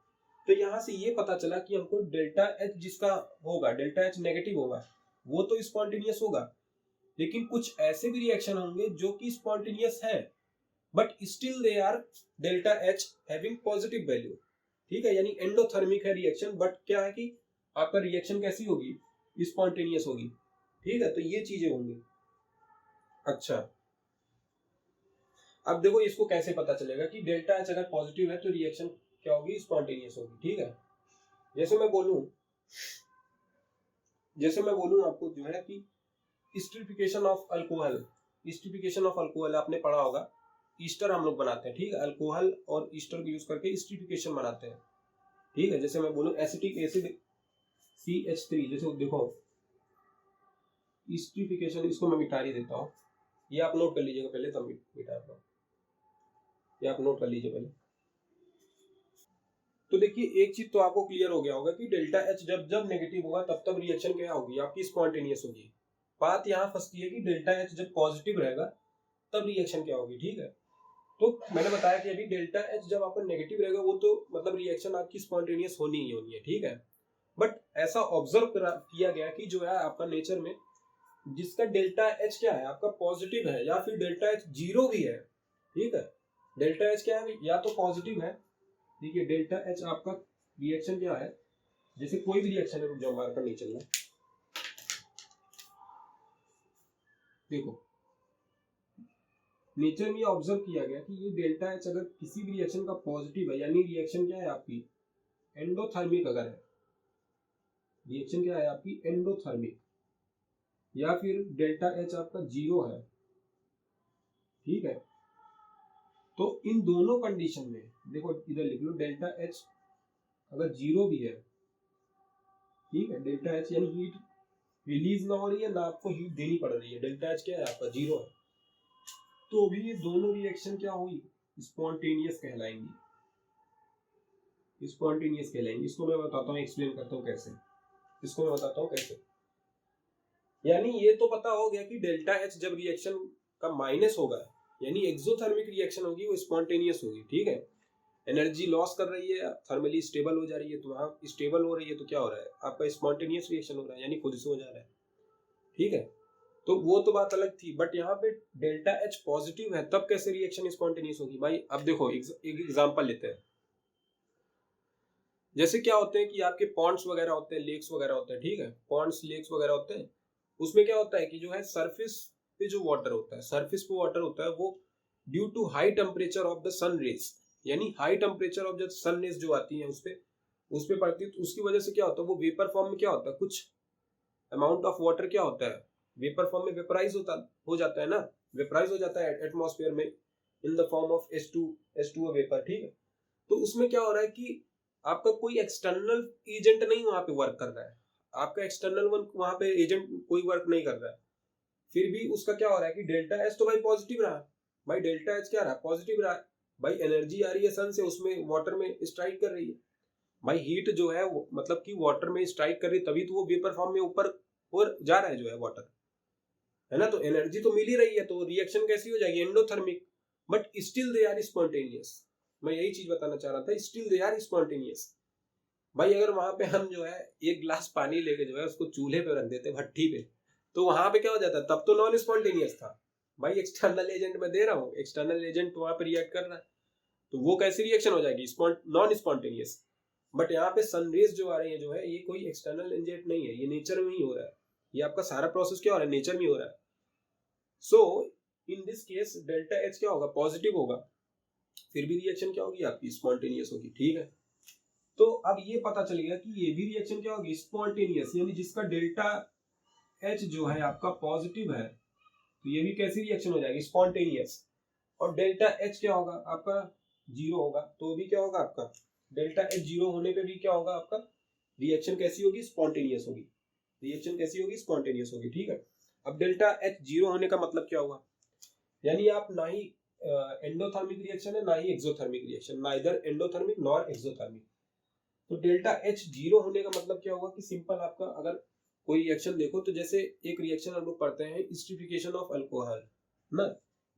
तो यहाँ से ये पता चला कि हमको डेल्टा एच जिसका होगा, डेल्टा एच नेगेटिव होगा, वो तो स्पॉन्टेनियस होगा, लेकिन कुछ ऐसे भी रिएक्शन होंगे जो कि स्पॉन्टेनियस है but still they R delta H having positive value. ठीक है, यानी एंडोथर्मिक है रिएक्शन बट क्या है कि आपका रिएक्शन कैसी होगी, स्पॉन्टेनियस होगी। ठीक है, तो ये चीजें होंगी। अच्छा, अब देखो इसको कैसे पता चलेगा कि डेल्टा एच अगर पॉजिटिव है तो रिएक्शन क्या होगी, स्पॉन्टेनियस होगी। ठीक है, जैसे मैं बोलूं आपको जो है कि esterification of alcohol, esterification of alcohol आपने पढ़ा होगा। ईस्टर हम लोग बनाते हैं, ठीक है, अल्कोहल और ईस्टर को यूज करके एस्टिफिकेशन बनाते हैं, ठीक है। जैसे मैं बोलूँ एसिटिक एसिड CH3, जैसे देखो एस्टिफिकेशन, इसको मैं मिटा ही देता हूँ, ये आप नोट कर लीजिएगा पहले, तब मिटाता हूँ, ये आप नोट कर लीजिए पहले। तो देखिए एक चीज तो आपको क्लियर हो गया होगा कि डेल्टा एच जब जब नेगेटिव होगा तब तब रिएक्शन क्या होगी, आपकी स्पॉन्टेनियस होगी। बात यहाँ फंसती है कि डेल्टा एच जब पॉजिटिव रहेगा तब रिएक्शन क्या होगी, ठीक है। तो मैंने बताया कि अभी डेल्टा एच जब आपका नेगेटिव रहेगा वो तो मतलब रिएक्शन आपकी स्पॉन्टेनियस होनी ही होनी है, ठीक है। बट ऐसा ऑब्जर्व किया गया कि जो है आपका नेचर में जिसका डेल्टा एच क्या है आपका पॉजिटिव है या फिर डेल्टा एच जीरो भी है, ठीक है। डेल्टा एच क्या है, या तो पॉजिटिव है, देखिए डेल्टा एच आपका रिएक्शन क्या है, जैसे कोई भी रिएक्शन है, रुक जाओ मार्कर नहीं चल रहा, देखो नेचर में ऑब्जर्व किया गया कि ये डेल्टा एच अगर किसी भी रिएक्शन का पॉजिटिव है, यानी रिएक्शन क्या है आपकी एंडोथर्मिक, अगर है रिएक्शन क्या है आपकी एंडोथर्मिक, या फिर डेल्टा एच आपका जीरो है, ठीक है। तो इन दोनों कंडीशन में देखो इधर लिख लो, डेल्टा एच अगर जीरो भी है, ठीक है, डेल्टा एच यानी हीट रिलीज ना हो रही है ना आपको हीट देनी पड़ रही है, डेल्टा एच क्या है आपका जीरो है, तो भी ये दोनों रिएक्शन क्या हुई स्पॉन्टेनियस कहलाएंगी, स्पॉन्टेनियस कहलाएंगी। इसको मैं बताता हूँ, एक्सप्लेन करता हूँ कैसे, इसको मैं बताता हूँ कैसे। यानी ये तो पता हो गया कि डेल्टा एच जब रिएक्शन का माइनस होगा यानी एक्सोथर्मिक रिएक्शन होगी वो स्पॉन्टेनियस होगी, ठीक है। एनर्जी लॉस कर रही है, थर्मली स्टेबल हो जा रही है, तो वहां स्टेबल हो रही है तो क्या हो रहा है आपका स्पॉन्टेनियस रिएक्शन हो रहा है, यानी खुद से हो जा रहा है, ठीक है। तो वो तो बात अलग थी, बट यहाँ पे डेल्टा एच पॉजिटिव है तब कैसे रिएक्शन स्पॉन्टेनियस होगी भाई। अब देखो एक एग्जांपल लेते हैं, जैसे क्या होते हैं कि आपके पॉन्ड्स वगैरह होते हैं, लेक्स वगैरह होते हैं, ठीक है, पॉन्ड्स लेक्स वगैरह होते हैं, उसमें क्या होता है कि जो है सरफेस पे जो वाटर होता है, सरफेस पे वाटर होता है वो due to high temperature of the sun rays, यानी high temperature of the sun rays जो आती है उस पे पड़ती है, तो उसकी वजह से क्या होता है वो वेपर फॉर्म में क्या होता है, कुछ अमाउंट ऑफ वाटर क्या होता है वेपर फॉर्म में वेपराइज हो जाता है ना, वेपराइज हो जाता है एटमॉस्फेयर में in the form of H2O vapour, ठीक है। तो उसमें क्या हो रहा है कि आपका कोई एक्सटर्नल एजेंट नहीं वहां पे वर्क कर रहा है, आपका एक्सटर्नल वहां पे एजेंट कोई वर्क नहीं कर रहा है, फिर भी उसका क्या हो रहा है कि डेल्टा एच तो भाई पॉजिटिव रहा, भाई डेल्टा एच क्या रहा पॉजिटिव रहा, भाई एनर्जी आ रही है सन से, उसमें वाटर में स्ट्राइक कर रही है, भाई हीट जो है मतलब कि वाटर में स्ट्राइक कर रही है तभी तो वो वेपर फॉर्म में ऊपर और जा रहा है जो है वाटर, है ना। तो एनर्जी तो मिल ही रही है, तो रिएक्शन कैसी हो जाएगी endothermic, but still they are spontaneous. मैं यही चीज बताना चाह रहा था, स्टिल दे आर स्पॉन्टेनियस। भाई अगर वहां पे हम जो है एक गिलास पानी लेके जो है उसको चूल्हे पे रख देते भट्टी पे, तो वहां पे क्या हो जाता है, तब तो नॉन स्पॉन्टेनियस था, भाई एक्सटर्नल एजेंट मैं दे रहा हूँ, एक्सटर्नल एजेंट वहां पे रिएक्ट कर रहा है, तो वो कैसी रिएक्शन हो जाएगी नॉन स्पॉन्टेनियस। बट यहाँ पे सनरेज जो आ रही है जो है ये कोई एक्सटर्नल एजेंट नहीं है, ये नेचर में ही हो रहा है, ये आपका सारा प्रोसेस क्या हो रहा है नेचर में हो रहा है। So in this case delta H क्या होगा पॉजिटिव होगा, फिर भी रिएक्शन क्या होगी आपकी स्पॉन्टेनियस होगी, ठीक है। तो अब ये पता चल गया कि ये भी रिएक्शन क्या होगी स्पॉन्टेनियस, यानी जिसका डेल्टा एच जो है आपका पॉजिटिव है तो ये भी कैसी रिएक्शन हो जाएगी स्पॉन्टेनियस, और डेल्टा एच क्या होगा आपका जीरो होगा, तो भी क्या होगा आपका डेल्टा एच जीरो होने पे भी क्या होगा आपका रिएक्शन कैसी होगी स्पॉन्टेनियस होगी, रिएक्शन कैसी होगी स्पॉन्टेनियस होगी, ठीक है। अब डेल्टा एच जीरो होने का मतलब क्या हुआ, यानी आप ना ही एंडोथर्मिक रिएक्शन है ना ही exothermic reaction, neither endothermic nor exothermic. तो डेल्टा एच जीरो होने का मतलब क्या हुआ कि सिंपल आपका अगर कोई रिएक्शन देखो तो जैसे एक रिएक्शन हम लोग पढ़ते हैं एस्टिफिकेशन ऑफ अल्कोहल ना,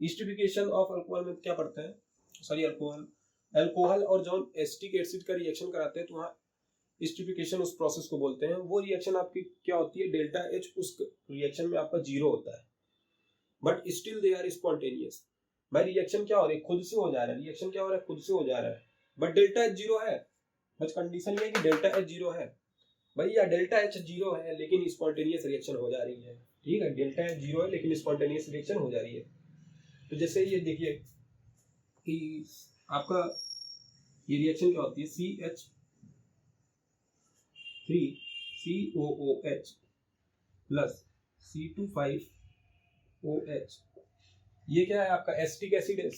एस्टिफिकेशन ऑफ अल्कोहल में क्या पढ़ते हैं, सॉरी अल्कोहल और जो एसिटिक एसिड का रिएक्शन कराते हैं तो वहाँ एस्टिफिकेशन उस प्रोसेस को बोलते हैं, वो रिएक्शन आपकी क्या होती है डेल्टा एच उस रिएक्शन में आपका जीरो होता है, but still they are spontaneous. भाई रिएक्शन क्या हो रही है खुद से हो जा रहा है, रिएक्शन क्या हो रहा है खुद से हो जा रहा है, बट डेल्टा एच जीरो है, बस कंडीशन ये है कि डेल्टा एच जीरो है, भैया डेल्टा एच जीरो है लेकिन स्पॉन्टेनियस रिएक्शन हो जा रही है, ठीक है, डेल्टा एच जीरो है लेकिन स्पॉन्टेनियस रिएक्शन हो जा रही है। तो जैसे ये देखिए कि आपका ये रिएक्शन क्या होती है CH3COOH प्लस C25OH, ये क्या है आपका एसिटिक एसिड है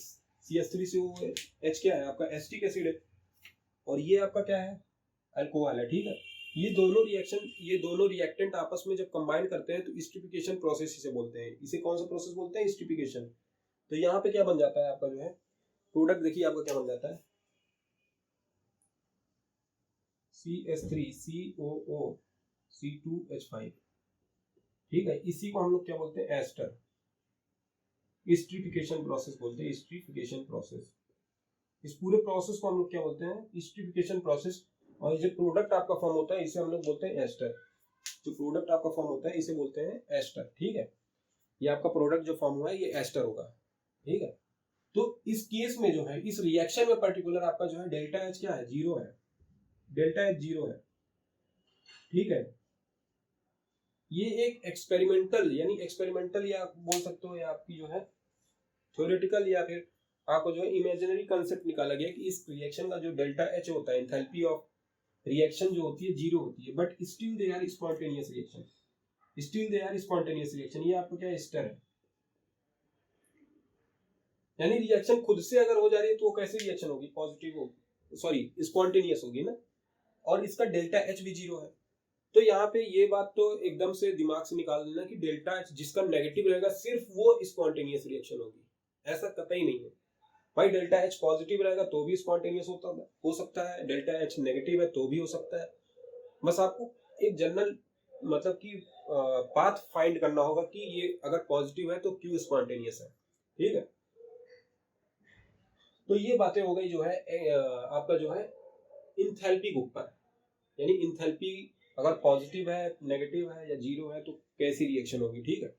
CH3COH क्या है आपका एसिटिक एसिड है, और ये आपका क्या है अल्कोहल है, ठीक है। ये दोनों रिएक्टेंट आपस में जब कंबाइन करते हैं तो स्ट्रिपिकेशन प्रोसेस इसे बोलते हैं। इसे कौन सा प्रोसेस बोलते हैं? स्ट्रिपिकेशन। तो यहाँ पे क्या बन जाता है आपका जो है प्रोडक्ट, देखिए आपका क्या बन जाता है CH3COO, ठीक है। इसी को हम लोग क्या बोलते हैं? एस्टर। स्ट्रिपिकेशन प्रोसेस बोलते हैं, स्ट्रिपिकेशन प्रोसेस। इस पूरे प्रोसेस को हम लोग क्या बोलते हैं? स्ट्रिपिकेशन प्रोसेस। और जो प्रोडक्ट आपका फॉर्म होता है इसे हम लोग बोलते हैं एस्टर। जो प्रोडक्ट आपका फॉर्म होता है इसे बोलते हैं एस्टर, ठीक है। ये आपका प्रोडक्ट जो फॉर्म हुआ है ये एस्टर होगा, ठीक है। तो इस केस में जो है, इस रिएक्शन में पर्टिकुलर आपका जो है डेल्टा एच क्या है? 0 है। डेल्टा एच 0 है, ठीक है। ये एक एक्सपेरिमेंटल, यानी एक्सपेरिमेंटल या बोल सकते हो या आपकी जो है थ्योरेटिकल या फिर आपको जो है इमेजिनरी कंसेप्ट निकाला गया कि इस रिएक्शन का जो डेल्टा एच होता है, एंथैल्पी ऑफ रिएक्शन जो होती है 0 होती है, but still they are spontaneous reaction. Still they are spontaneous reaction. ये आपको क्या एस्टर है, यानी रिएक्शन खुद से अगर हो जा रही है तो वो कैसी रिएक्शन होगी? पॉजिटिव होगी, सॉरी स्पॉन्टेनियस होगी ना। और इसका डेल्टा एच भी 0 है। तो यहाँ पे ये बात तो एकदम से दिमाग से निकाल देना कि डेल्टा एच जिसका नेगेटिव रहेगा सिर्फ वो स्पॉन्टेनियस रिएक्शन होगी, ऐसा कतई नहीं है भाई। डेल्टा एच पॉजिटिव रहेगा तो भी स्पॉन्टेनियस हो सकता है, डेल्टा एच नेगेटिव है तो भी हो सकता है। बस आपको एक जनरल मतलब कि पाथ फाइंड करना होगा कि ये अगर पॉजिटिव है तो क्यों स्पॉन्टेनियस है, ठीक है। तो ये बातें हो गई जो है आपका जो है इंथैल्पी के ऊपर, यानी इंथैल्पी अगर पॉजिटिव है, नेगेटिव है या 0 है तो कैसी रिएक्शन होगी, ठीक है।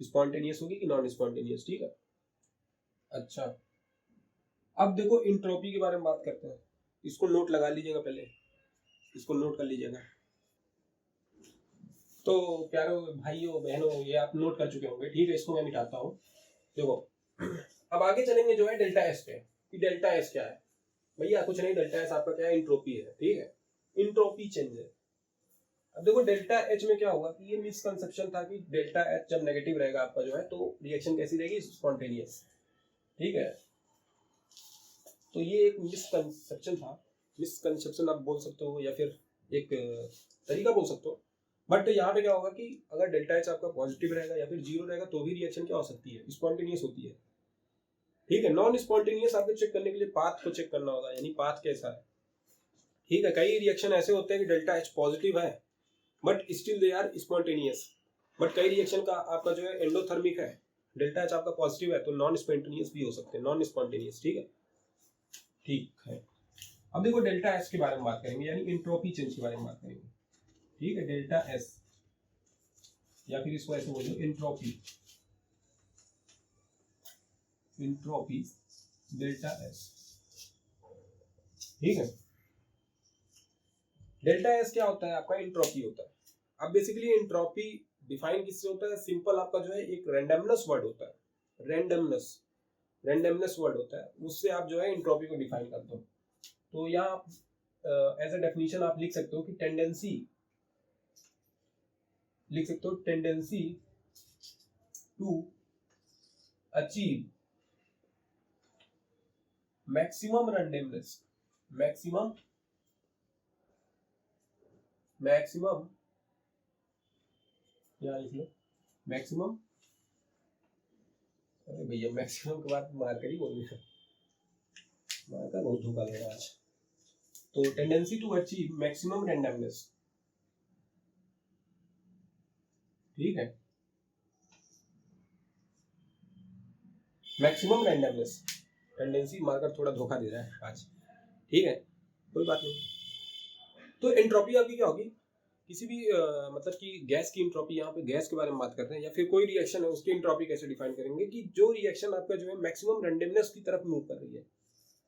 स्पॉन्टेनियस होगी कि नॉन स्पॉन्टेनियस, ठीक है। अच्छा, अब देखो इंट्रोपी के बारे में बात करते हैं। इसको नोट लगा लीजिएगा, पहले इसको नोट कर लीजिएगा। तो प्यारो भाइयों बहनों, ये आप नोट कर चुके होंगे, ठीक है। इसको मैं मिटाता हूँ। देखो अब आगे चलेंगे जो है डेल्टा एस पे, कि डेल्टा एस क्या है। भैया कुछ नहीं, डेल्टा एस आपका क्या है? इंट्रोपी है, ठीक है। इंट्रोपी चेंज है। अब देखो डेल्टा एच में क्या होगा कि ये मिसकंसेप्शन था कि डेल्टा एच जब नेगेटिव रहेगा आपका जो है तो रिएक्शन कैसी रहेगी? स्पॉन्टेनियस, ठीक है। तो ये एक मिसकंसेप्शन था, मिसकंसेप्शन आप बोल सकते हो या फिर एक तरीका बोल सकते हो। बट यहाँ पे क्या होगा कि अगर डेल्टा एच आपका पॉजिटिव रहेगा या फिर 0 रहेगा तो भी रिएक्शन क्या हो सकती है? स्पॉन्टेनियस होती है, ठीक है। नॉन स्पॉन्टेनियस आपको चेक करने के लिए पाथ को चेक करना होगा, यानी पाथ कैसा है, ठीक है। कई रिएक्शन ऐसे होते हैं कि डेल्टा एच पॉजिटिव है but still they are spontaneous. But कई रिएक्शन का आपका जो है एंडोथर्मिक है, डेल्टा एच आपका पॉजिटिव है तो नॉन स्पॉन्टेनियस भी हो सकते हैं, नॉन स्पॉन्टेनियस, ठीक है। ठीक है, अब देखो डेल्टा एस के बारे में बात करेंगे, यानी इंट्रोपी चेंज के बारे में बात करेंगे, ठीक है। डेल्टा एस या फिर इसको ऐसे बोलो इंट्रोपी, इंट्रोपी डेल्टा एस, ठीक है। डेल्टा एस क्या होता है? आपका इंट्रोपी होता है। अब बेसिकली इंट्रोपी डिफाइन किससे होता है? सिंपल आपका जो है एक रैंडमनेस वर्ड होता है, रैंडमनेस वर्ड होता है, उससे आप जो है इंट्रोपी को डिफाइन करते हो। तो यहाँ आप एज अ डेफिनेशन आप लिख सकते हो कि टेंडेंसी, लिख सकते हो tendency to achieve maximum randomness, maximum यहाँ लिख लो मैक्सिमम। अरे भैया मैक्सिमम के बाद मार्कर ही बोल रहा, मार्कर बहुत धोखा दे रहा आज। तो tendency to achieve maximum randomness, ठीक है। मैक्सिमम रैंडमनेस, टेंडेंसी मार्कर थोड़ा धोखा दे रहा है आज, ठीक है, कोई बात नहीं। तो एंट्रोपी आपकी क्या होगी? किसी भी मतलब कि गैस की एंट्रोपी, यहाँ पे गैस के बारे में बात करते हैं, या फिर कोई रिएक्शन है उसकी एंट्रोपी कैसे डिफाइन करेंगे कि जो रिएक्शन आपका जो है मैक्सिमम रैंडमनेस की तरफ मूव कर रही है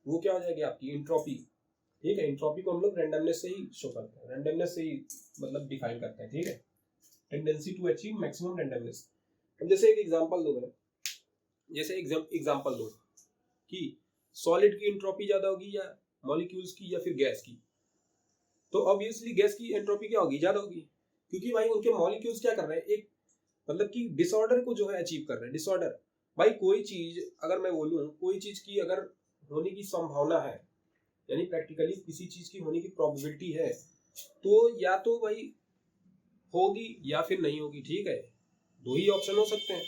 वो क्या हो जाएगी? आपकी एंट्रोपी, ठीक है। एंट्रोपी को हम लोग रैंडमनेस से ही शो करते हैं, रैंडमनेस से ही मतलब डिफाइन करते हैं, ठीक है। Tendency to achieve maximum randomness. अब जैसे एक एग्जांपल दो मैं, जैसे एग्जांपल दो कि सॉलिड की एंट्रोपी ज्यादा होगी या मॉलिक्यूल्स की या फिर गैस की? तो ऑब्वियसली गैस की एंट्रोपी क्या होगी? ज्यादा होगी, क्योंकि भाई उनके मॉलिक्यूल्स क्या कर रहे हैं? एक मतलब कि डिसऑर्डर को जो है अचीव कर रहे हैं, डिसऑर्डर। भाई कोई चीज अगर मैं बोलूं, कोई चीज की अगर होने की संभावना है, यानी प्रैक्टिकली किसी चीज की होने की प्रोबेबिलिटी है, तो या तो भाई होगी या फिर नहीं होगी, ठीक है, दो ही ऑप्शन हो सकते हैं।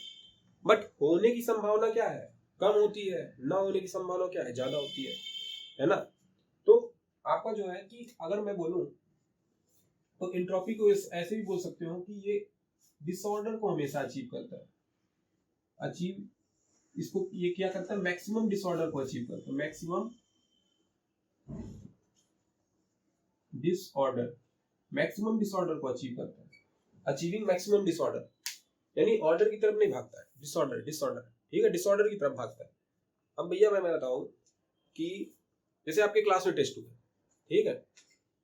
बट होने की संभावना क्या है, कम होती है, ना होने की संभावना क्या है, ज्यादा होती है ना। तो आपका जो है कि अगर मैं बोलूं तो एंट्रोपी को ऐसे भी बोल सकते हो कि ये डिसऑर्डर को हमेशा अचीव करता है, अचीव इसको ये क्या करता है, मैक्सिमम डिसऑर्डर को अचीव करता है, मैक्सिमम डिसऑर्डर, मैक्सिमम डिसऑर्डर को अचीव करता है, अचीविंग मैक्सिमम डिसऑर्डर, यानी ऑर्डर की तरफ नहीं भागता है, डिसऑर्डर डिसऑर्डर, ठीक है, डिसऑर्डर की तरफ भागता है। अब भैया मैं बताऊं कि जैसे आपके क्लास में टेस्ट हुआ, ठीक है,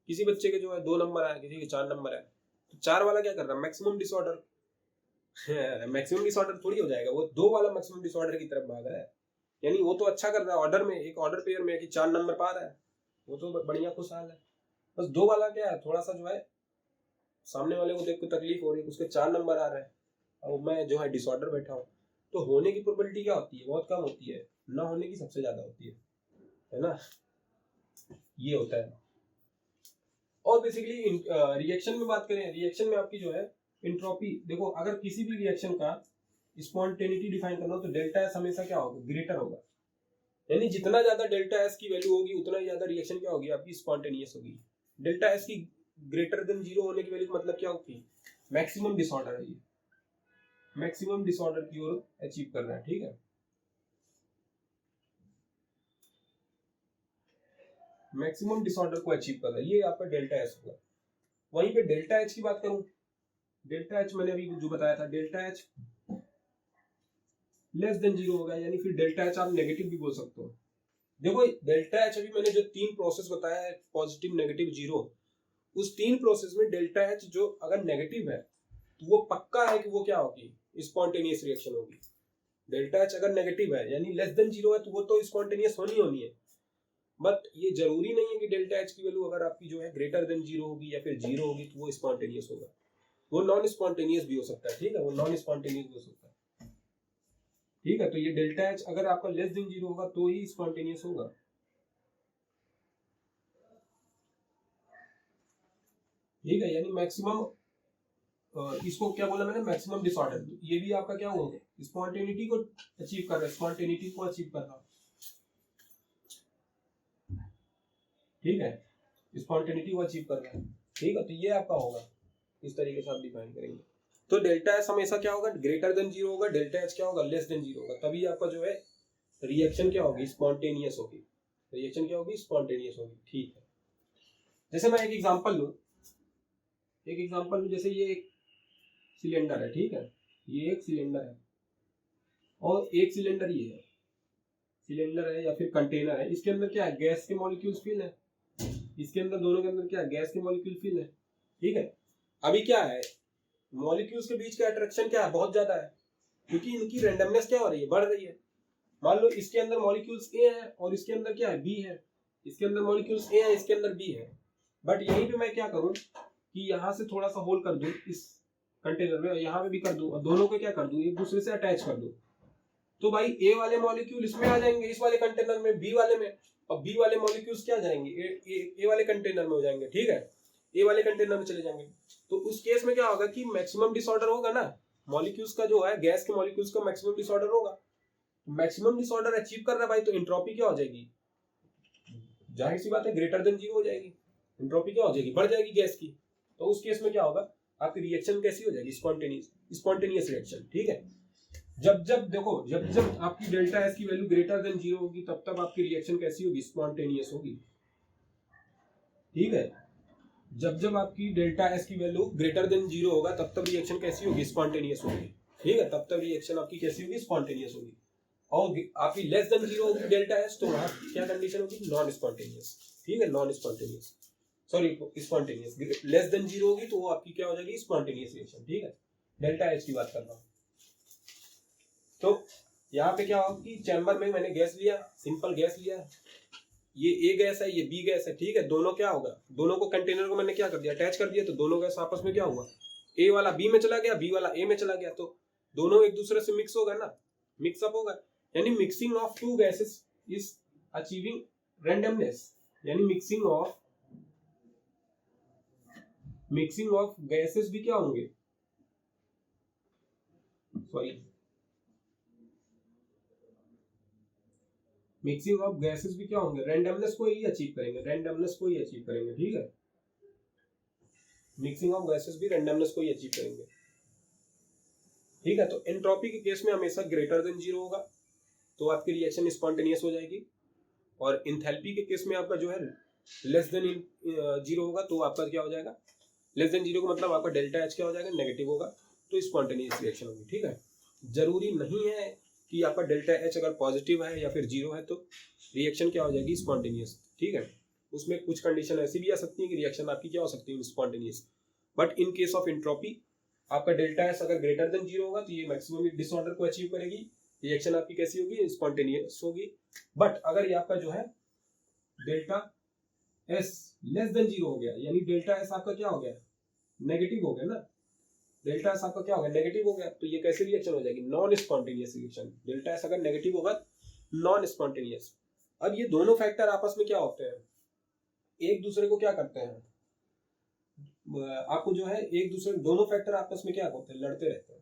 किसी बच्चे के जो है 2 नंबर आए, किसी के 4 नंबर आए, तो 4 वाला क्या कर रहा है, मैक्सिमम डिसऑर्डर, मैक्सिमम डिसऑर्डर थोड़ी हो जाएगा, वो 2 वाला मैक्सिमम डिसऑर्डर की तरफ भाग रहा है, यानी वो तो अच्छा कर रहा है ऑर्डर में, एक ऑर्डर पेयर में कि 4 नंबर पा रहा है, वो तो बढ़िया खुशहाल है। बस 2 वाला क्या है, थोड़ा सा जो है सामने वाले को देख के तकलीफ हो रही है, उसके 4 नंबर आ रहे हैं और मैं जो है डिसऑर्डर बैठा हूँ, तो होने की प्रोबेबिलिटी क्या होती है, बहुत कम होती है, ना होने की सबसे ज्यादा होती है ना, ये होता है। और बेसिकली रिएक्शन में बात करें, रिएक्शन में आपकी जो है एंट्रोपी, देखो अगर किसी भी रिएक्शन का स्पॉन्टेनिटी डिफाइन करना हो तो डेल्टा एस हमेशा क्या होगा, ग्रेटर होगा, यानी जितना ज्यादा डेल्टा एस की वैल्यू होगी उतना ही ज्यादा रिएक्शन क्या होगी, आपकी स्पॉन्टेनियस होगी। डेल्टा एस की ग्रेटर देन 0 होने की वैल्यू मतलब क्या होगी, मैक्सिमम डिसऑर्डर है, ये मैक्सिमम डिसऑर्डर की ओर अचीव कर रहा है, ठीक है, मैक्सिमम डिसऑर्डर को अचीव कर रहा है, ये आपका डेल्टा एस होगा। वहीं पे डेल्टा एच की बात करूं, डेल्टा एच मैंने अभी जो बताया था, डेल्टा एच लेस देन 0 होगा, यानी फिर डेल्टा एच आप नेगेटिव भी बोल सकते हो। देखो डेल्टा एच अभी मैंने जो 3 प्रोसेस बताया है, पॉजिटिव नेगेटिव जीरो, उस 3 प्रोसेस में डेल्टा एच जो अगर नेगेटिव है तो वो पक्का है कि वो क्या होगी, स्पॉन्टेनियस रिएक्शन होगी। डेल्टा एच अगर नेगेटिव है यानी लेस देन 0 है तो वो तो स्पॉन्टेनियस होनी है, बट ये जरूरी नहीं है कि डेल्टा एच की वैल्यू अगर आपकी जो है ग्रेटर देन 0 होगी या फिर 0 होगी तो वो स्पॉन्टेनियस होगा, वो नॉन स्पॉन्टेनियस भी हो सकता है, ठीक है, वो नॉन स्पॉन्टेनियस भी हो सकता है, ठीक है। तो ये डेल्टा एच अगर आपका लेस देन 0 होगा तो ही स्पॉन्टेनियस होगा, ठीक है, यानी मैक्सिमम, इसको क्या बोला मैंने, मैक्सिमम डिसऑर्डर, ये भी आपका क्या होगा, स्पॉन्टेनिटी को अचीव कर रहा है, स्पॉन्टेनिटी को अचीव कर रहा है, ठीक है, स्पॉन्टेनिटी को अचीव कर रहा है, ठीक है। तो ये आपका होगा, इस तरीके से आप डिफाइन करेंगे। तो डेल्टा एस हमेशा क्या होगा, ग्रेटर देन 0 होगा, डेल्टा एच क्या होगा, लेस देन 0 होगा, तभी आपका जो है रिएक्शन क्या होगी, स्पॉन्टेनियस होगी, रिएक्शन क्या होगी, स्पॉन्टेनियस होगी, ठीक है। जैसे मैं एक एग्जांपल लूं, जैसे ये एक सिलेंडर है, ठीक है, ये एक सिलेंडर है और एक सिलेंडर ये है, सिलेंडर है या फिर कंटेनर है, इसके अंदर क्या है, गैस के मॉलिक्यूल्स फिल है, इसके अंदर दोनों के अंदर क्या है, गैस के मॉलिक्यूल फिल है, ठीक है। अभी क्या है, मॉलिक्यूल्स के बीच का अट्रैक्शन क्या है, बहुत ज्यादा है, क्योंकि इनकी रैंडमनेस क्या हो रही है, बढ़ रही है। मान लो इसके अंदर मॉलिक्यूल्स ए है और इसके अंदर क्या है, बी है, इसके अंदर मॉलिक्यूल्स ए है, इसके अंदर बी है, बट यहीं पे मैं क्या करूं कि यहाँ से थोड़ा सा होल कर दूं इस कंटेनर में, यहाँ पे भी कर दूं और दोनों को क्या कर दूं, एक दूसरे से अटैच कर दूं, तो भाई ए वाले मॉलिक्यूल इसमें आ जाएंगे इस वाले कंटेनर में, बी वाले में, और बी वाले मॉलिक्यूल्स क्या जाएंगे, ए वाले कंटेनर में हो जाएंगे, ठीक है, ए वाले कंटेनर में चले जाएंगे। तो उस केस में क्या होगा कि मैक्सिमम डिसऑर्डर होगा ना, मॉलिक्यूल्स का जो है, गैस के मॉलिक्यूल्स का मैक्सिमम डिसऑर्डर होगा, मैक्सिमम डिसऑर्डर अचीव कर रहा है भाई, तो एंट्रोपी क्या हो जाएगी, जाहिर सी बात है ग्रेटर देन 0 हो जाएगी, एंट्रोपी क्या हो जाएगी, बढ़ जाएगी गैस की। तो उस केस में क्या होगा, आपकी रिएक्शन कैसी हो जाएगी, स्पॉन्टेनियस रिएक्शन, ठीक है। जब आपकी डेल्टा एस की वैल्यू ग्रेटर देन 0 होगी तब आपकी रिएक्शन कैसी होगी, स्पॉन्टेनियस होगी, ठीक है। जब आपकी डेल्टा एस की वैल्यू ग्रेटर देन 0 होगा तब रिएक्शन कैसी होगी, स्पॉन्टेनियस होगी, ठीक है, तब रिएक्शन आपकी कैसी होगी, स्पॉन्टेनियस होगी। और आपकी लेस देन 0 होगी डेल्टा एस तो वहां क्या कंडीशन होगी, नॉन स्पॉन्टेनियस, ठीक है, non spontaneous, sorry spontaneous. Less than 0 होगी तो वो आपकी क्या हो जाएगी, स्पॉन्टेनियस रिएक्शन, ठीक है। डेल्टा एच की बात कर रहा हूं। तो यहाँ पे क्या होगा कि चैम्बर में मैंने गैस लिया, सिंपल गैस लिया, ये ए गैस है, ये बी गैस है, ठीक है, दोनों क्या होगा, दोनों को कंटेनर को मैंने क्या कर दिया, अटैच कर दिया, तो दोनों गैस आपस में क्या हुआ, ए वाला बी में चला गया, बी वाला ए में चला गया, तो दोनों एक दूसरे से मिक्स होगा ना, मिक्सअप होगा, यानी mixing of two gases is achieving randomness, यानी मिक्सिंग ऑफ गैसेस भी क्या होंगे, सॉरी, मिक्सिंग ऑफ गैसेस भी क्या होंगे, रैंडमनेस को ही अचीव करेंगे, ठीक है, मिक्सिंग ऑफ गैसेस भी रैंडमनेस को ही अचीव करेंगे, ठीक है। तो एंट्रोपी के केस में हमेशा ग्रेटर देन जीरो होगा, तो आपकी रिएक्शन स्पॉन्टेनियस हो जाएगी, और इंथैल्पी के केस में आपका जो है लेस देन जीरो होगा, तो आपका क्या हो जाएगा, लेस देन जीरो का मतलब आपका डेल्टा एच क्या हो जाएगा, नेगेटिव होगा, तो स्पॉन्टेनियस रिएक्शन होगी, ठीक है। जरूरी नहीं है कि आपका डेल्टा एच अगर पॉजिटिव है या फिर जीरो है तो रिएक्शन क्या हो जाएगी, स्पॉन्टेनियस, ठीक है। उसमें कुछ कंडीशन ऐसी भी आ सकती है कि रिएक्शन आपकी क्या हो सकती है, spontaneous, but in case of entropy आपका डेल्टा एस अगर ग्रेटर देन जीरो होगा तो ये मैक्सिमम डिसऑर्डर को अचीव करेगी, रिएक्शन आपकी कैसी होगी, स्पॉन्टेनियस होगी। बट अगर ये आपका जो है delta S less than zero हो गया, यानी डेल्टा एस आपका क्या हो गया, नेगेटिव हो गया ना, डेल्टा एस आपका क्या हो गया, नेगेटिव हो गया, तो ये कैसे रिएक्शन हो जाएगी, non spontaneous reaction. Delta S अगर नेगेटिव होगा नॉन स्पॉन्टेनियस। अब ये दोनों फैक्टर आपस में क्या होते हैं, एक दूसरे को क्या करते हैं, आपको जो है एक दूसरे दोनों फैक्टर आपस में क्या होते हैं, लड़ते रहते हैं,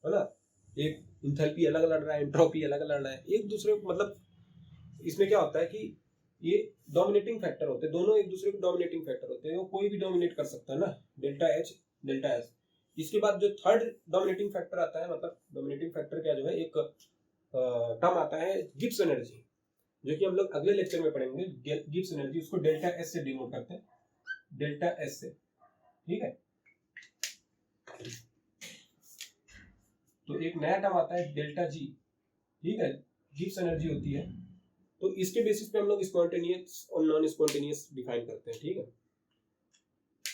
है ना, एक इंथैल्पी अलग लड़ रहा है, एंट्रोपी अलग लड़ रहा है, एक दूसरे को, मतलब इसमें क्या होता है कि ये डोमिनेटिंग फैक्टर होते हैं, दोनों एक दूसरे को डोमिनेटिंग फैक्टर होते हैं, वो कोई भी डोमिनेट कर सकता है ना, डेल्टा एच डेल्टा एस। इसके बाद जो थर्ड डोमिनेटिंग फैक्टर आता है, मतलब डोमिनेटिंग फैक्टर क्या जो है, एक टर्म आता है गिब्स एनर्जी, जो कि हम लोग अगले लेक्चर में पढ़ेंगे। गिब्स एनर्जी, उसको डेल्टा एस से डिनोट करते हैं, डेल्टा एस से, ठीक है। तो एक नया टर्म आता है डेल्टा जी, ठीक है, गिब्स एनर्जी होती है, तो इसके बेसिस पे हम लोग स्पॉन्टेनियस और नॉन स्पॉन्टेनियस डिफाइन करते हैं, ठीक है।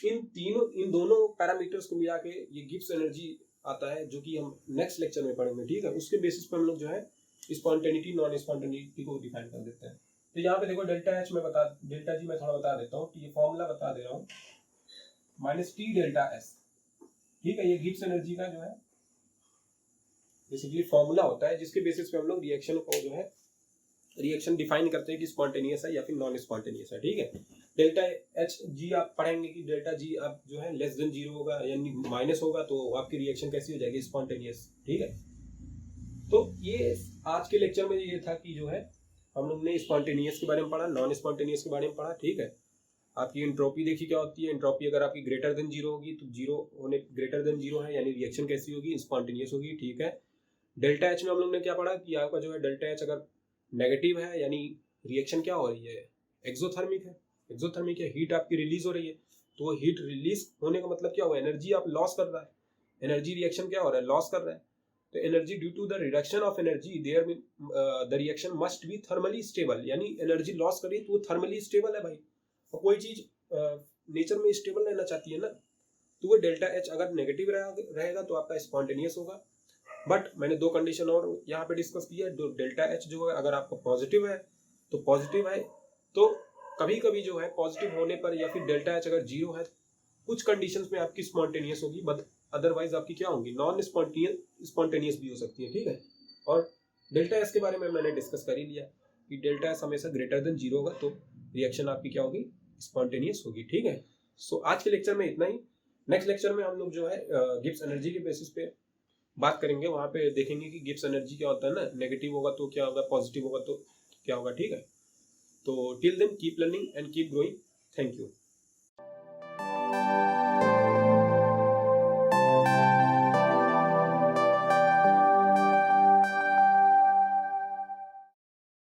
इन दोनों पैरामीटर्स को मिला के ये गिब्स एनर्जी आता है, जो कि हम नेक्स्ट लेक्चर में पढ़ेंगे, ठीक है। उसके बेसिस पे हम लोग जो है स्पॉन्टेनिटी नॉन स्पॉन्टेनिटी को डिफाइन कर देते हैं। तो यहाँ पे देखो डेल्टा एच में डेल्टा जी मैं थोड़ा बता देता हूँ, कि ये फॉर्मूला बता दे रहा हूँ, माइनस टी डेल्टा एस, ठीक है। ये गिब्स एनर्जी का जो है बेसिकली फॉर्मूला होता है, जिसके बेसिस पे हम लोग रिएक्शन को जो है रिएक्शन डिफाइन करते हैं कि स्पॉन्टेनियस है या फिर नॉन स्पॉन्टेनियस है, ठीक है। डेल्टा एच जी आप पढ़ेंगे कि डेल्टा जी आप जो है लेस देन जीरो होगा, यानी माइनस होगा, तो आपकी रिएक्शन कैसी हो जाएगी, स्पॉन्टेनियस, ठीक है। तो ये आज के लेक्चर में ये था कि जो है हम लोग ने स्पॉन्टेनियस के बारे में पढ़ा, नॉन स्पॉन्टेनियस के बारे में पढ़ा, ठीक है। आपकी एंट्रोपी देखी क्या होती है, एंट्रोपी अगर आपकी ग्रेटर देन जीरो होगी तो जीरो होने ग्रेटर देन जीरो है, यानी रिएक्शन कैसी होगी, स्पॉन्टेनियस होगी, ठीक है। डेल्टा एच में हम लोग ने क्या पढ़ा कि आपका जो है डेल्टा एच अगर नेगेटिव है, यानी रिएक्शन क्या हो रही है, एक्सोथर्मिक है, एक्सोथर्मिक है, हीट आपकी रिलीज हो रही है, तो वो हीट रिलीज होने का मतलब क्या हुआ, एनर्जी आप लॉस कर रहा है, एनर्जी रिएक्शन क्या हो रहा है, लॉस कर रहा है। तो energy due to the reduction of energy there the reaction must be thermally stable, यानी एनर्जी लॉस करिए तो वो थर्मली स्टेबल है भाई, और कोई चीज नेचर में स्टेबल रहना चाहती है ना, तो वो डेल्टा एच अगर नेगेटिव रहेगा तो आपका स्पॉन्टेनियस होगा। बट मैंने दो कंडीशन और यहाँ पे डिस्कस किया है, डेल्टा एच जो है अगर आपका पॉजिटिव है तो पॉजिटिव है, तो कभी कभी जो है पॉजिटिव होने पर या फिर डेल्टा एच अगर जीरो है, कुछ कंडीशंस में आपकी स्पॉन्टेनियस होगी, बट अदरवाइज आपकी क्या होंगी, नॉन स्पॉन्टेनियस भी हो सकती है, ठीक है। और डेल्टा एस के बारे में मैंने डिस्कस कर ही लिया कि डेल्टा एस हमेशा ग्रेटर देन जीरो होगा, तो रिएक्शन आपकी क्या होगी, स्पॉन्टेनियस होगी, ठीक है। सो आज के लेक्चर में इतना ही। नेक्स्ट लेक्चर में हम लोग जो है गिब्स एनर्जी के बेसिस पे बात करेंगे, वहां पे देखेंगे कि गिब्स एनर्जी क्या होता है ना, नेगेटिव होगा तो क्या होगा, पॉजिटिव होगा तो क्या होगा, ठीक है। तो till then keep learning and keep growing, thank you.